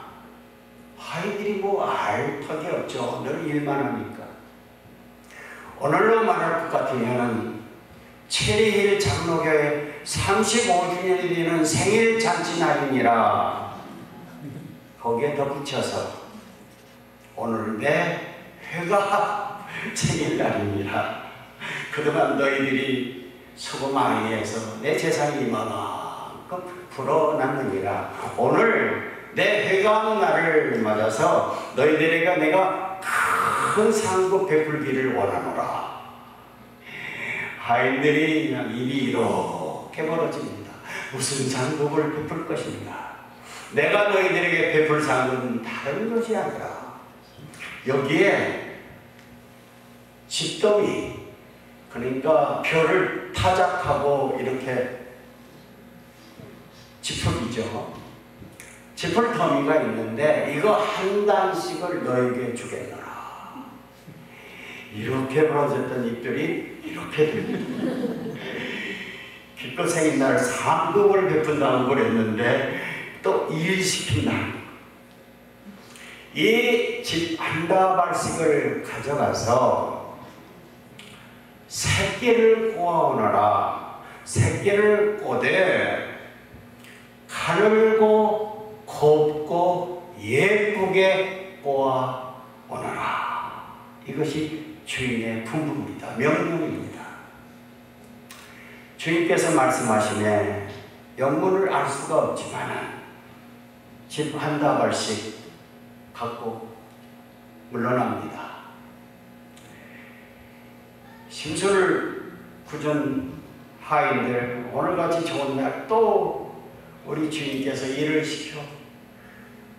Speaker 3: 하인들이 뭐 알 턱이 없죠. 늘 일만 하니까. 오늘로 말할 것 같으면 체리힐 장로교회 35주년이 되는 생일 잔치 날이니라. 거기에 덧붙여서 오늘 내 회가 생일날이니라. 그동안 너희들이 수고 많이 해서 내 재산이 이만큼 불어났느니라. 오늘 내 회개하는 날을 맞아서 너희들에게 내가 큰 상급 베풀기를 원하노라. 하인들이 그냥 입이 이렇게 벌어집니다. 무슨 상급을 베풀 것인가? 내가 너희들에게 베풀 상급은 다른 것이 아니라 여기에 집더미, 그러니까 별을 타작하고 이렇게 지풀이죠. 지풀더미가 있는데 이거 한 단씩을 너에게 주겠노라. 이렇게 벌어졌던 입들이 이렇게 됩니다. 기껏 생긴 날 상급을 베푼다고 그랬는데 또 일시킨다는 거. 이 집 한 다발씩을 가져가서 새끼를 꼬아오너라. 새끼를 꼬되 가늘고 곱고 예쁘게 꼬아오너라. 이것이 주인의 분부입니다. 명령입니다. 주인께서 말씀하시네 영문을 알 수가 없지만 집 한 다발씩 갖고 물러납니다. 심술 굳은 하인들 오늘같이 좋은 날 또 우리 주인께서 일을 시켜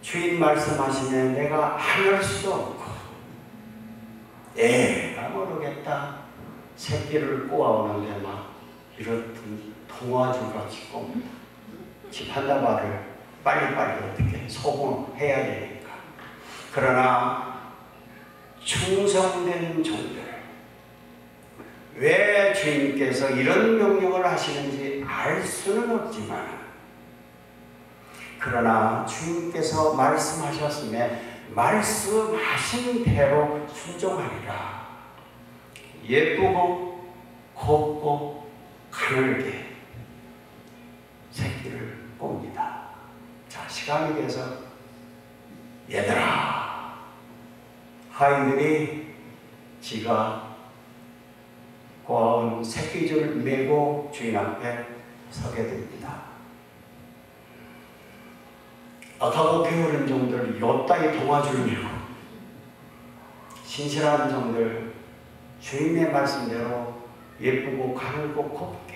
Speaker 3: 주인 말씀하시면 내가 안 할 수도 없고 나 모르겠다 새끼를 꼬아오는데 막 이렇든 통화줄 같이 꼽니다. 집 한 다발을 빨리빨리 어떻게 소분해야 되니까. 그러나 충성된 종들, 왜 주인께서 이런 명령을 하시는지 알 수는 없지만 그러나 주인께서 말씀하셨음에 말씀하신 대로 순종하리라. 예쁘고 곱고 가늘게 새끼를 봅니다. 자, 시간이 돼서 얘들아, 하인들이 지가 꼬아온 새끼줄을 메고 주인 앞에 서게 됩니다. 악하고 게으른 종들 요따위 동아줄 메고 신실한 종들 주인의 말씀대로 예쁘고 가늘고 곱게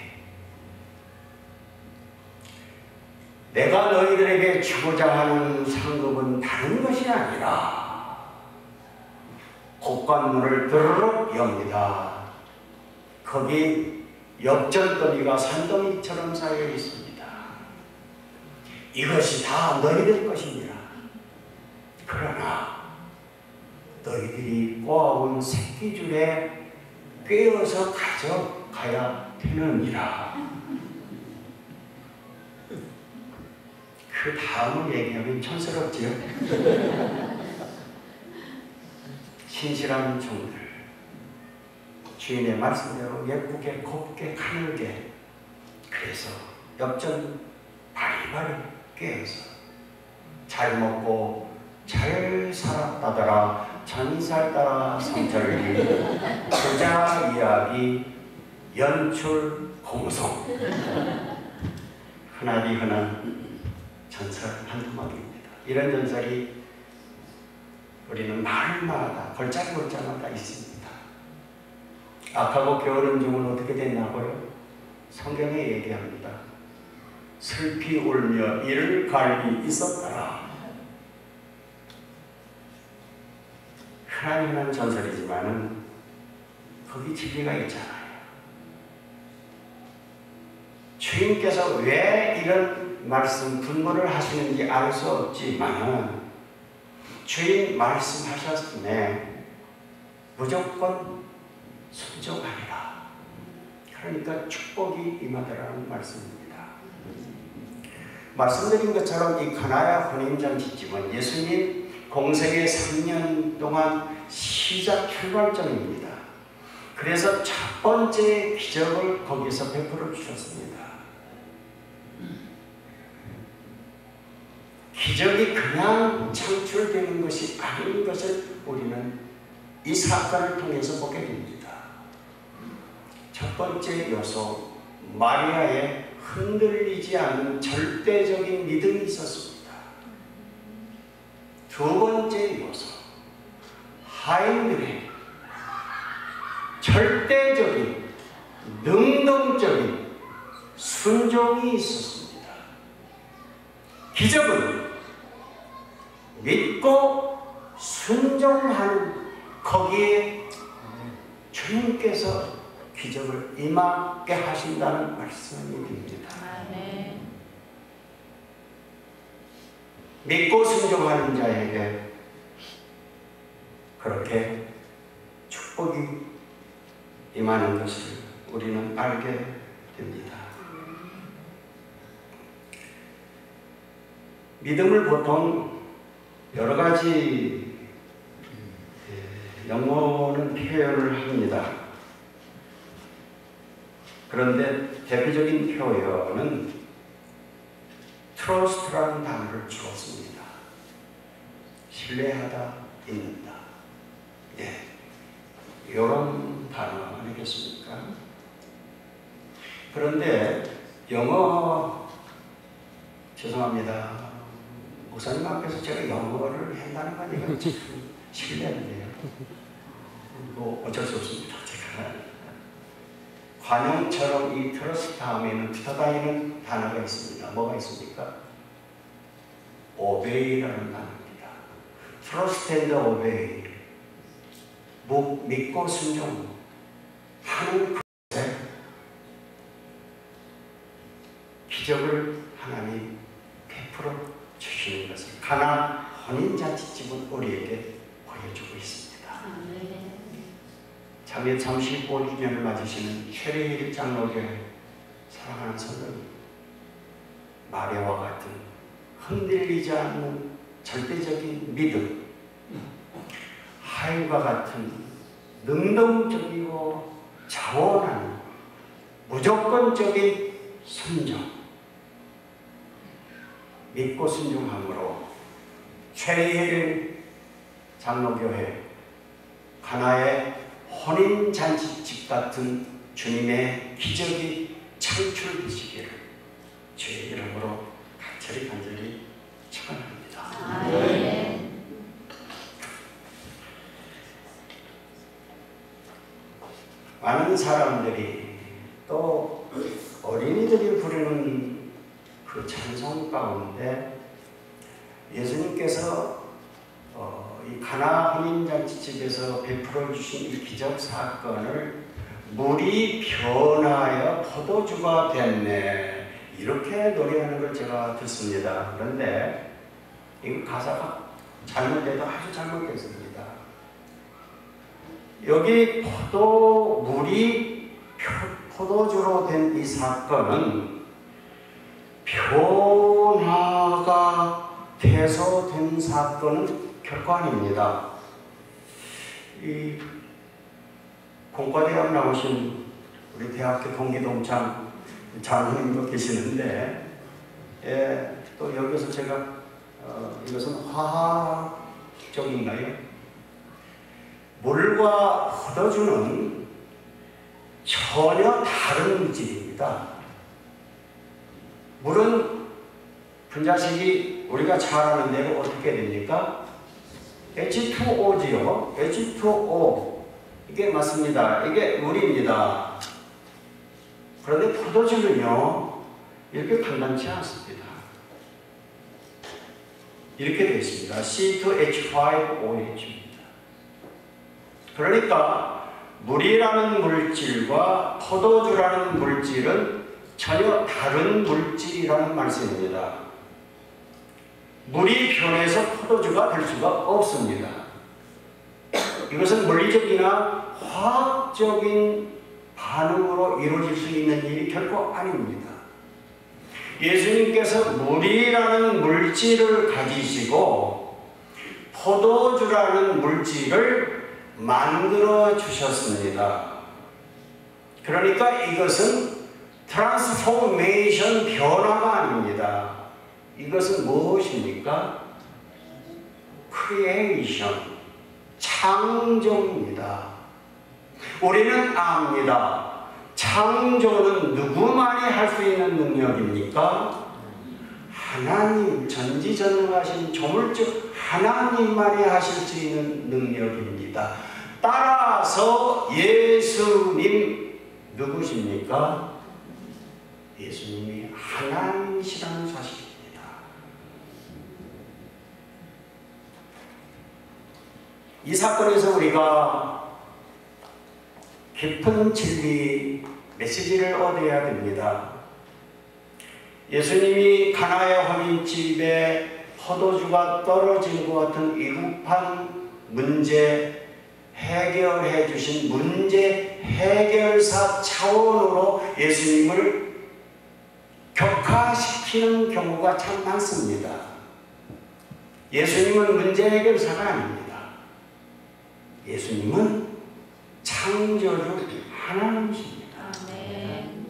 Speaker 3: 내가 너희들에게 주고자 하는 상급은 다른 것이 아니라 곡간문을 드르륵 엽니다. 거기 엽전더미가 산더미처럼 쌓여 있습니다. 이것이 다 너희들 것입니다. 그러나 너희들이 꼬아온 새끼줄에 꿰어서 가져가야 되느니라. 그 다음을 얘기하면 촌스럽지요. 신실한 종들 주인의 말씀대로 예쁘게 곱게 가늘게 그래서 엽전 바리바리 꿰어서 잘 먹고 잘 살았다더라 전살 따라 성철이 부자 이야기 연출 공송 흔하디 흔한 전설 한두 마디입니다. 이런 전설이 우리는 마을마다 골짜기마다 있습니다. 악하고 게으른 종은 어떻게 됐나고요? 성경에 얘기합니다. 슬피 울며 이를 갈비 있었더라. 흔한 전설이지만은 거기 진리가 있잖아요. 주인께서 왜 이런 말씀 분노를 하시는지 알 수 없지만 주인 말씀하셨음에 무조건 순종하리라. 그러니까 축복이 임하더라는 말씀입니다. 말씀드린 것처럼 이 가나야 혼인잔치집은 예수님 공생의 3년 동안 시작 출발점입니다. 그래서 첫 번째 기적을 거기서 베풀어 주셨습니다. 기적이 그냥 창출되는 것이 아닌 것을 우리는 이 사건을 통해서 보게 됩니다. 첫 번째 요소, 마리아의 흔들리지 않는 절대적인 믿음이 있었습니다. 두 번째 요소, 하인들의 절대적인 능동적인 순종이 있었습니다. 기적은 믿고 순종하는 거기에 주님께서 기적을 임하게 하신다는 말씀이 됩니다. 믿고 순종하는 자에게 그렇게 축복이 임하는 것을 우리는 알게 됩니다. 믿음을 보통 여러 가지 영어는 표현을 합니다. 그런데 대표적인 표현은 trust라는 단어를 주었습니다. 신뢰하다, 믿는다. 네, 이런 단어 아니겠습니까? 그런데 영어, 죄송합니다. 목사님 앞에서 제가 영어를 한다는 건 이건 참 실례인데요. 뭐 어쩔 수 없습니다. 제가 관용처럼 이 트러스트 다음에는 붙어다니는 단어가 있습니다. 뭐가 있습니까? obey라는 단어입니다. trust and obey. 믿고 순종하는 그것에 기적을 하나님 베풀어 주시는 것을 가나 혼인잔치집은 우리에게 보여주고 있습니다. 참여 35주년을 맞으시는 최리일 장로교회 사랑하는 성도님, 마리아와 같은 흔들리지 않는 절대적인 믿음, 하인과 같은 능동적이고 자원하는 무조건적인 순종, 믿고 순종함으로 최리일 장로교회 가나의 혼인잔치집 같은 주님의 기적이 창출되시기를 주의 이름으로 간절히 축원합니다. 많은 사람들이 또 어린이들이 부르는 그 찬송 가운데 예수님께서 이 가나 혼인잔치집에서 베풀어 주신 이 기적 사건을 물이 변하여 포도주가 됐네, 이렇게 노래하는 걸 제가 듣습니다. 그런데 이 가사가 잘못돼도 아주 잘못됐습니다. 여기 물이 포도주로 된 이 사건은 변화가 돼서 된 사건은 결코 아닙니다. 이 공과대학 나오신 우리 대학교 동기동창 장로님도 계시는데, 또 여기서 제가 이것은 화학적인가요? 물과 포도주는 전혀 다른 물질입니다. 물은 분자식이 우리가 잘 아는 대로 어떻게 됩니까? H2O지요. H2O. 이게 맞습니다. 이게 물입니다. 그런데 포도주는요, 이렇게 간단치 않습니다. 이렇게 되어 있습니다. C2H5OH입니다. 그러니까 물이라는 물질과 포도주라는 물질은 전혀 다른 물질이라는 말씀입니다. 물이 변해서 포도주가 될 수가 없습니다. 이것은 물리적이나 화학적인 반응으로 이루어질 수 있는 일이 결코 아닙니다. 예수님께서 물이라는 물질을 가지시고 포도주라는 물질을 만들어 주셨습니다. 그러니까 이것은 트랜스포메이션, 변화가 아닙니다. 이것은 무엇입니까? 크리에이션, 창조입니다. 우리는 압니다. 창조는 누구만이 할 수 있는 능력입니까? 하나님, 전지전능하신 조물적 하나님만이 하실 수 있는 능력입니다. 따라서 예수님 누구십니까? 예수님이 하나님이시라는 사실입니다. 이 사건에서 우리가 깊은 진리, 메시지를 얻어야 됩니다. 예수님이 가나의 혼인집에 포도주가 떨어진 것 같은 위급한 문제 해결해 주신 문제 해결사 차원으로 예수님을 격화시키는 경우가 참 많습니다. 예수님은 문제 해결사가 아닙니다. 예수님은 창조주 하나님이십니다.
Speaker 2: 아멘.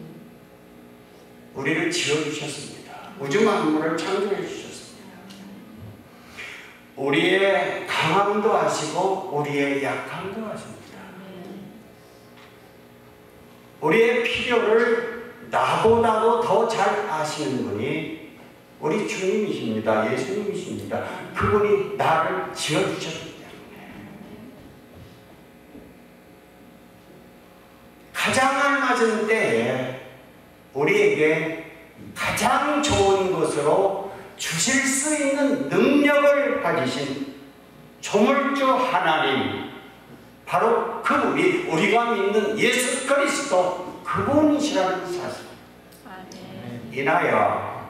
Speaker 3: 우리를 지어주셨습니다. 우주 만물을 창조해 주셨습니다. 우리의 강함도 아시고 우리의 약함도 아십니다. 우리의 필요를 나보다도 더 잘 아시는 분이 우리 주님이십니다. 예수님이십니다. 그분이 나를 지어주셨기 때문에 가장 알맞은 때에 우리에게 가장 좋은 것으로 주실 수 있는 능력을 가지신 조물주 하나님, 바로 그분이 우리가 믿는 예수 그리스도 그분이시라는 사실.
Speaker 2: 아멘.
Speaker 3: 인하여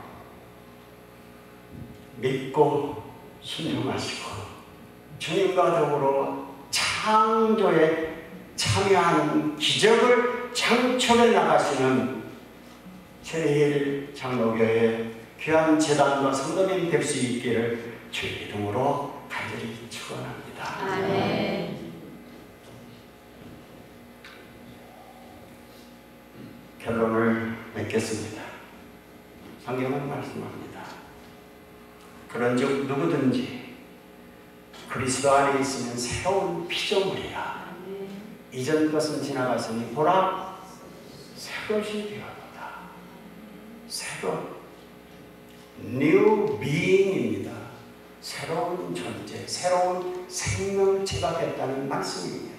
Speaker 3: 믿고 순종하시고 주님과 더불어 창조에 참여하는 기적을 창출해 나가시는 세례일 장로교회 귀한 재단과 성도님 될 수 있기를 주의 이름으로 간절히 축원합니다.
Speaker 2: 아멘.
Speaker 3: 결론을 맺겠습니다. 성경은 말씀합니다. 그런즉 누구든지 그리스도 안에 있으면 새로운 피조물이라. 이전 것은 지나갔으니 보라 새 것이 되었다. 새로 New Being입니다. 새로운 존재, 새로운 생명체가 됐다는 말씀입니다.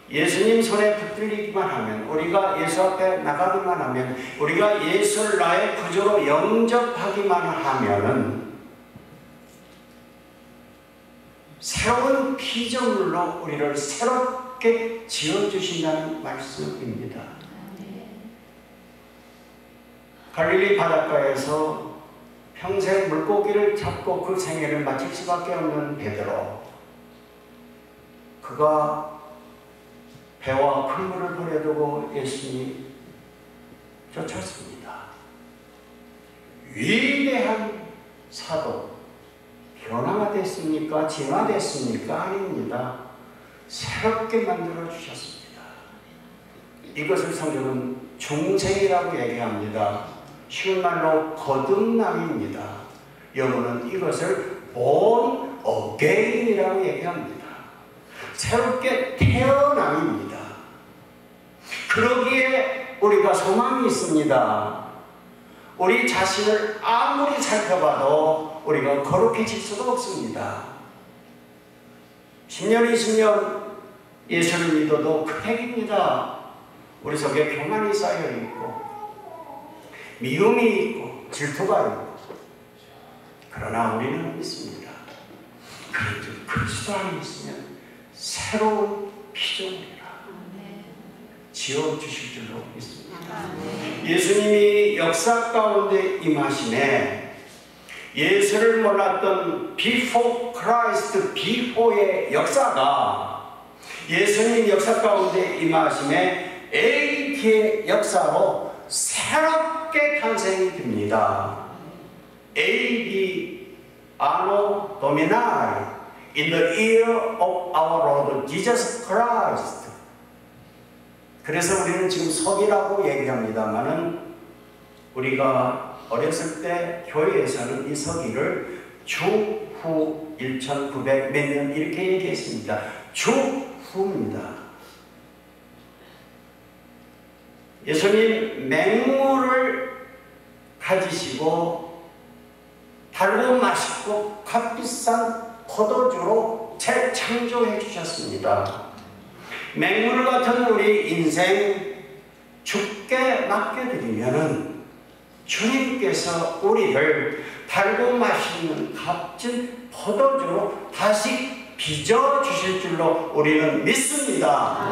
Speaker 3: 예수님 손에 붙들리기만 하면, 우리가 예수 앞에 나가기만 하면, 우리가 예수를 나의 구주로 영접하기만 하면은 새로운 피조물로 우리를 새롭게 지어주신다는 말씀입니다. 갈릴리 바닷가에서 평생 물고기를 잡고 그 생애를 마칠 수밖에 없는 베드로, 그가 배와 그물을 버려두고 예수님이 쫓았습니다. 위대한 사도, 변화가 됐습니까? 진화됐습니까? 아닙니다. 새롭게 만들어 주셨습니다. 이것을 성경은 중생이라고 얘기합니다. 쉬운 말로 거듭남입니다. 영어는 이것을 born again이라고 얘기합니다. 새롭게 태어남입니다. 그러기에 우리가 소망이 있습니다. 우리 자신을 아무리 살펴봐도 우리가 거룩해질 수가 없습니다. 10년, 20년 예수를 믿어도 그택입니다. 우리 속에 교만이 쌓여있고 미움이 있고 질투가 있고, 그러나 우리는 믿습니다. 그래도 그리스도 안에 있으면 새로운 피조물이라 지어주실 줄로 믿습니다. 예수님이 역사 가운데 임하심에 예수를 몰랐던 before Christ, before의 역사가 예수님 역사 가운데 임하심에 AD의 역사로 새롭게 탄생이 됩니다. AD Anno Domini, in the year of our Lord Jesus Christ. 그래서 우리는 지금 석이라고 얘기합니다만은, 우리가 어렸을 때 교회에서는 이 서기를 주후 1900 몇 년 이렇게 얘기했습니다. 주후입니다. 예수님 맹물을 가지시고 달고 맛있고 값비싼 포도주로 재창조해 주셨습니다. 맹물 같은 우리 인생 죽게 맡겨드리면은 주님께서 우리를 달고 맛있는 값진 포도주로 다시 빚어주실 줄로 우리는 믿습니다.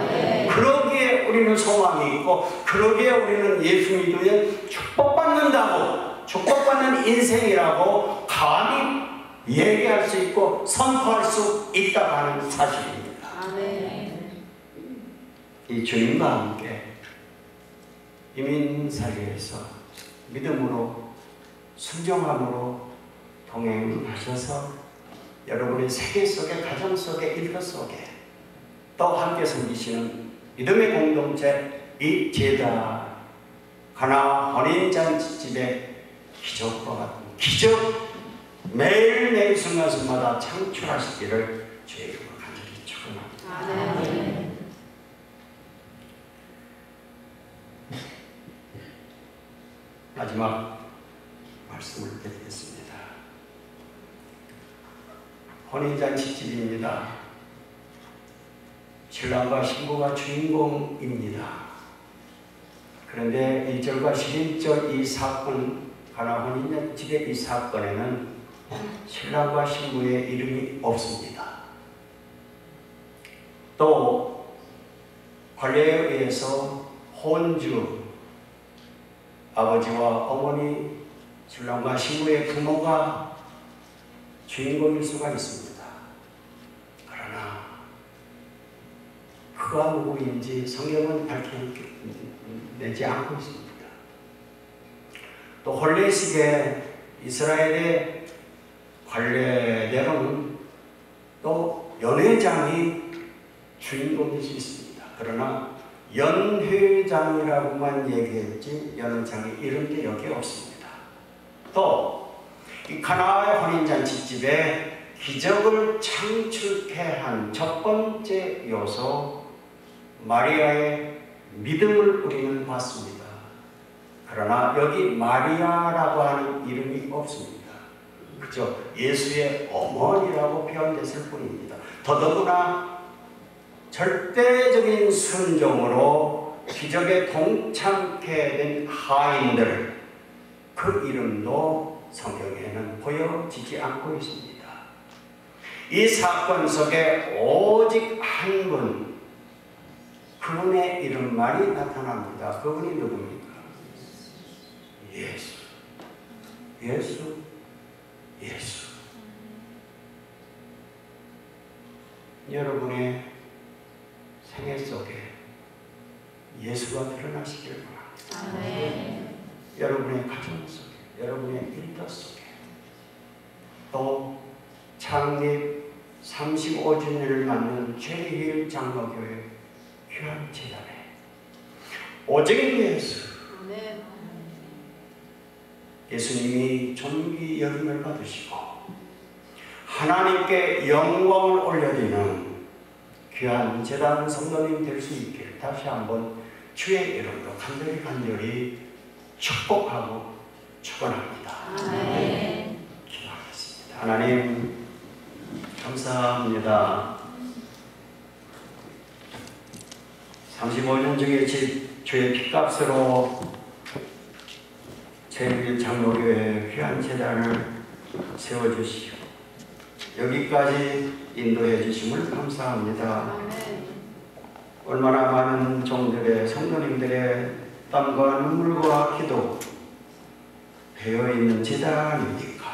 Speaker 3: 그러기에 우리는 소망이 있고, 그러기에 우리는 예수 믿음에 축복받는다고, 축복받는 인생이라고 감히 얘기할 수 있고 선포할 수 있다고 하는 사실입니다. 이 주님과 함께 이민살이에서 믿음으로 순종함으로 동행하셔서 여러분의 세계 속에, 가정 속에, 일터 속에 또 함께 섬기시는 믿음의 공동체 이 제자 가나 혼인잔치집의 기적과 같은 기적 매일매일 순간순간마다 창출하시기를 주의 이름으로 간절히 축원합니다. 마지막 말씀을 드리겠습니다. 혼인잔치집입니다. 신랑과 신부가 주인공입니다. 그런데 1절과 11절 이 사건, 가나 혼인잔치집의 이 사건에는 신랑과 신부의 이름이 없습니다. 또 관례에 의해서 혼주, 아버지와 어머니, 신랑과 신부의 부모가 주인공일 수가 있습니다. 그러나 그가 누구인지 성경은 밝혀내지 않고 있습니다. 또 혼례식에 이스라엘의 관례대로는 또 연회장이 주인공일 수 있습니다. 그러나 연회장이라고만 얘기했지 연회장이 이런 게 여기 없습니다. 또 이 가나의 혼인잔치집에 기적을 창출케 한 첫 번째 요소 마리아의 믿음을 우리는 봤습니다. 그러나 여기 마리아라고 하는 이름이 없습니다. 그죠? 예수의 어머니라고 표현됐을 뿐입니다. 더더구나 절대적인 순종으로 기적에 동참케 된 하인들 그 이름도 성경에는 보여지지 않고 있습니다. 이 사건 속에 오직 한 분, 그분의 이름만이 나타납니다. 그분이 누굽니까? 예수. 예수. 예수. 여러분의 생애 속에 예수가 드러나시기를 바랍니다. 여러분의 가정 속에, 여러분의 일터 속에, 또 창립 35주년을 맞는 최희일 장로교회 귀한 재단에 오직 예수, 예수님이 존귀 여김을 받으시고 하나님께 영광을 올려드리는 귀한 재단 성도님 될 수 있기를 다시 한번 주의 이름으로 간절히 축복하고 축원합니다. 기도하겠습니다. 하나님 감사합니다. 35년 중에 주의 핏값으로 제1 장로교회 귀한 재단을 세워주시고 여기까지 인도해 주심을 감사합니다. 얼마나 많은 종들의 성도님들의 땀과 눈물과 기도 배어있는 재단입니까?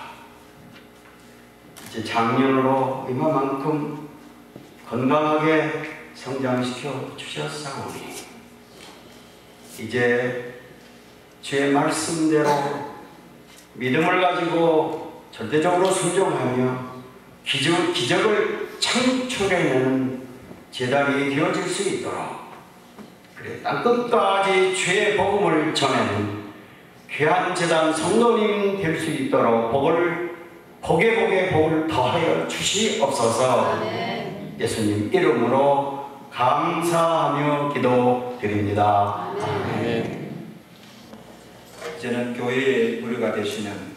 Speaker 3: 이제 작년으로 이만큼 건강하게 성장시켜 주셨사오니 이제 주의 말씀대로 믿음을 가지고 절대적으로 순종하며 기적을 창출해내는 재단이 되어질 수 있도록 그래 땅끝까지 주의 복음을 전하는 귀한 재단 성도님 될 수 있도록 복에 복을 더하여 주시옵소서. 예수님 이름으로 감사하며 기도드립니다.
Speaker 1: 이제는 교회의 무리가 되시는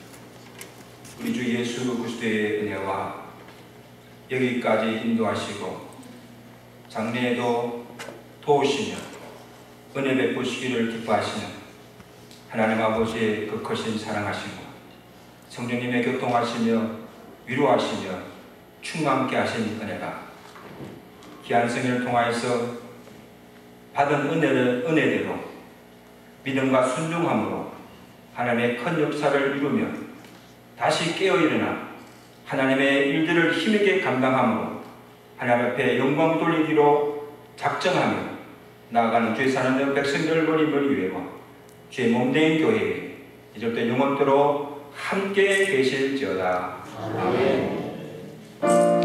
Speaker 1: 우리 주 예수 그리스도의 은혜와 여기까지 인도하시고 장래에도 도우시며 은혜 베푸시기를 기뻐하시는 하나님 아버지의 그 크신 사랑하심과 성령님의 교통하시며 위로하시며 충만케 하신 은혜가 귀한 성인을 통하여서 받은 은혜대로 믿음과 순종함으로 하나님의 큰 역사를 이루며 다시 깨어일어나 하나님의 일들을 힘있게 감당함으로 하나님 앞에 영광 돌리기로 작정하며 나아가는 주의 사는 백성들 모임을 위하여 주의 몸된 교회에 이제부터 영원토록 함께 계실지어다. 아멘.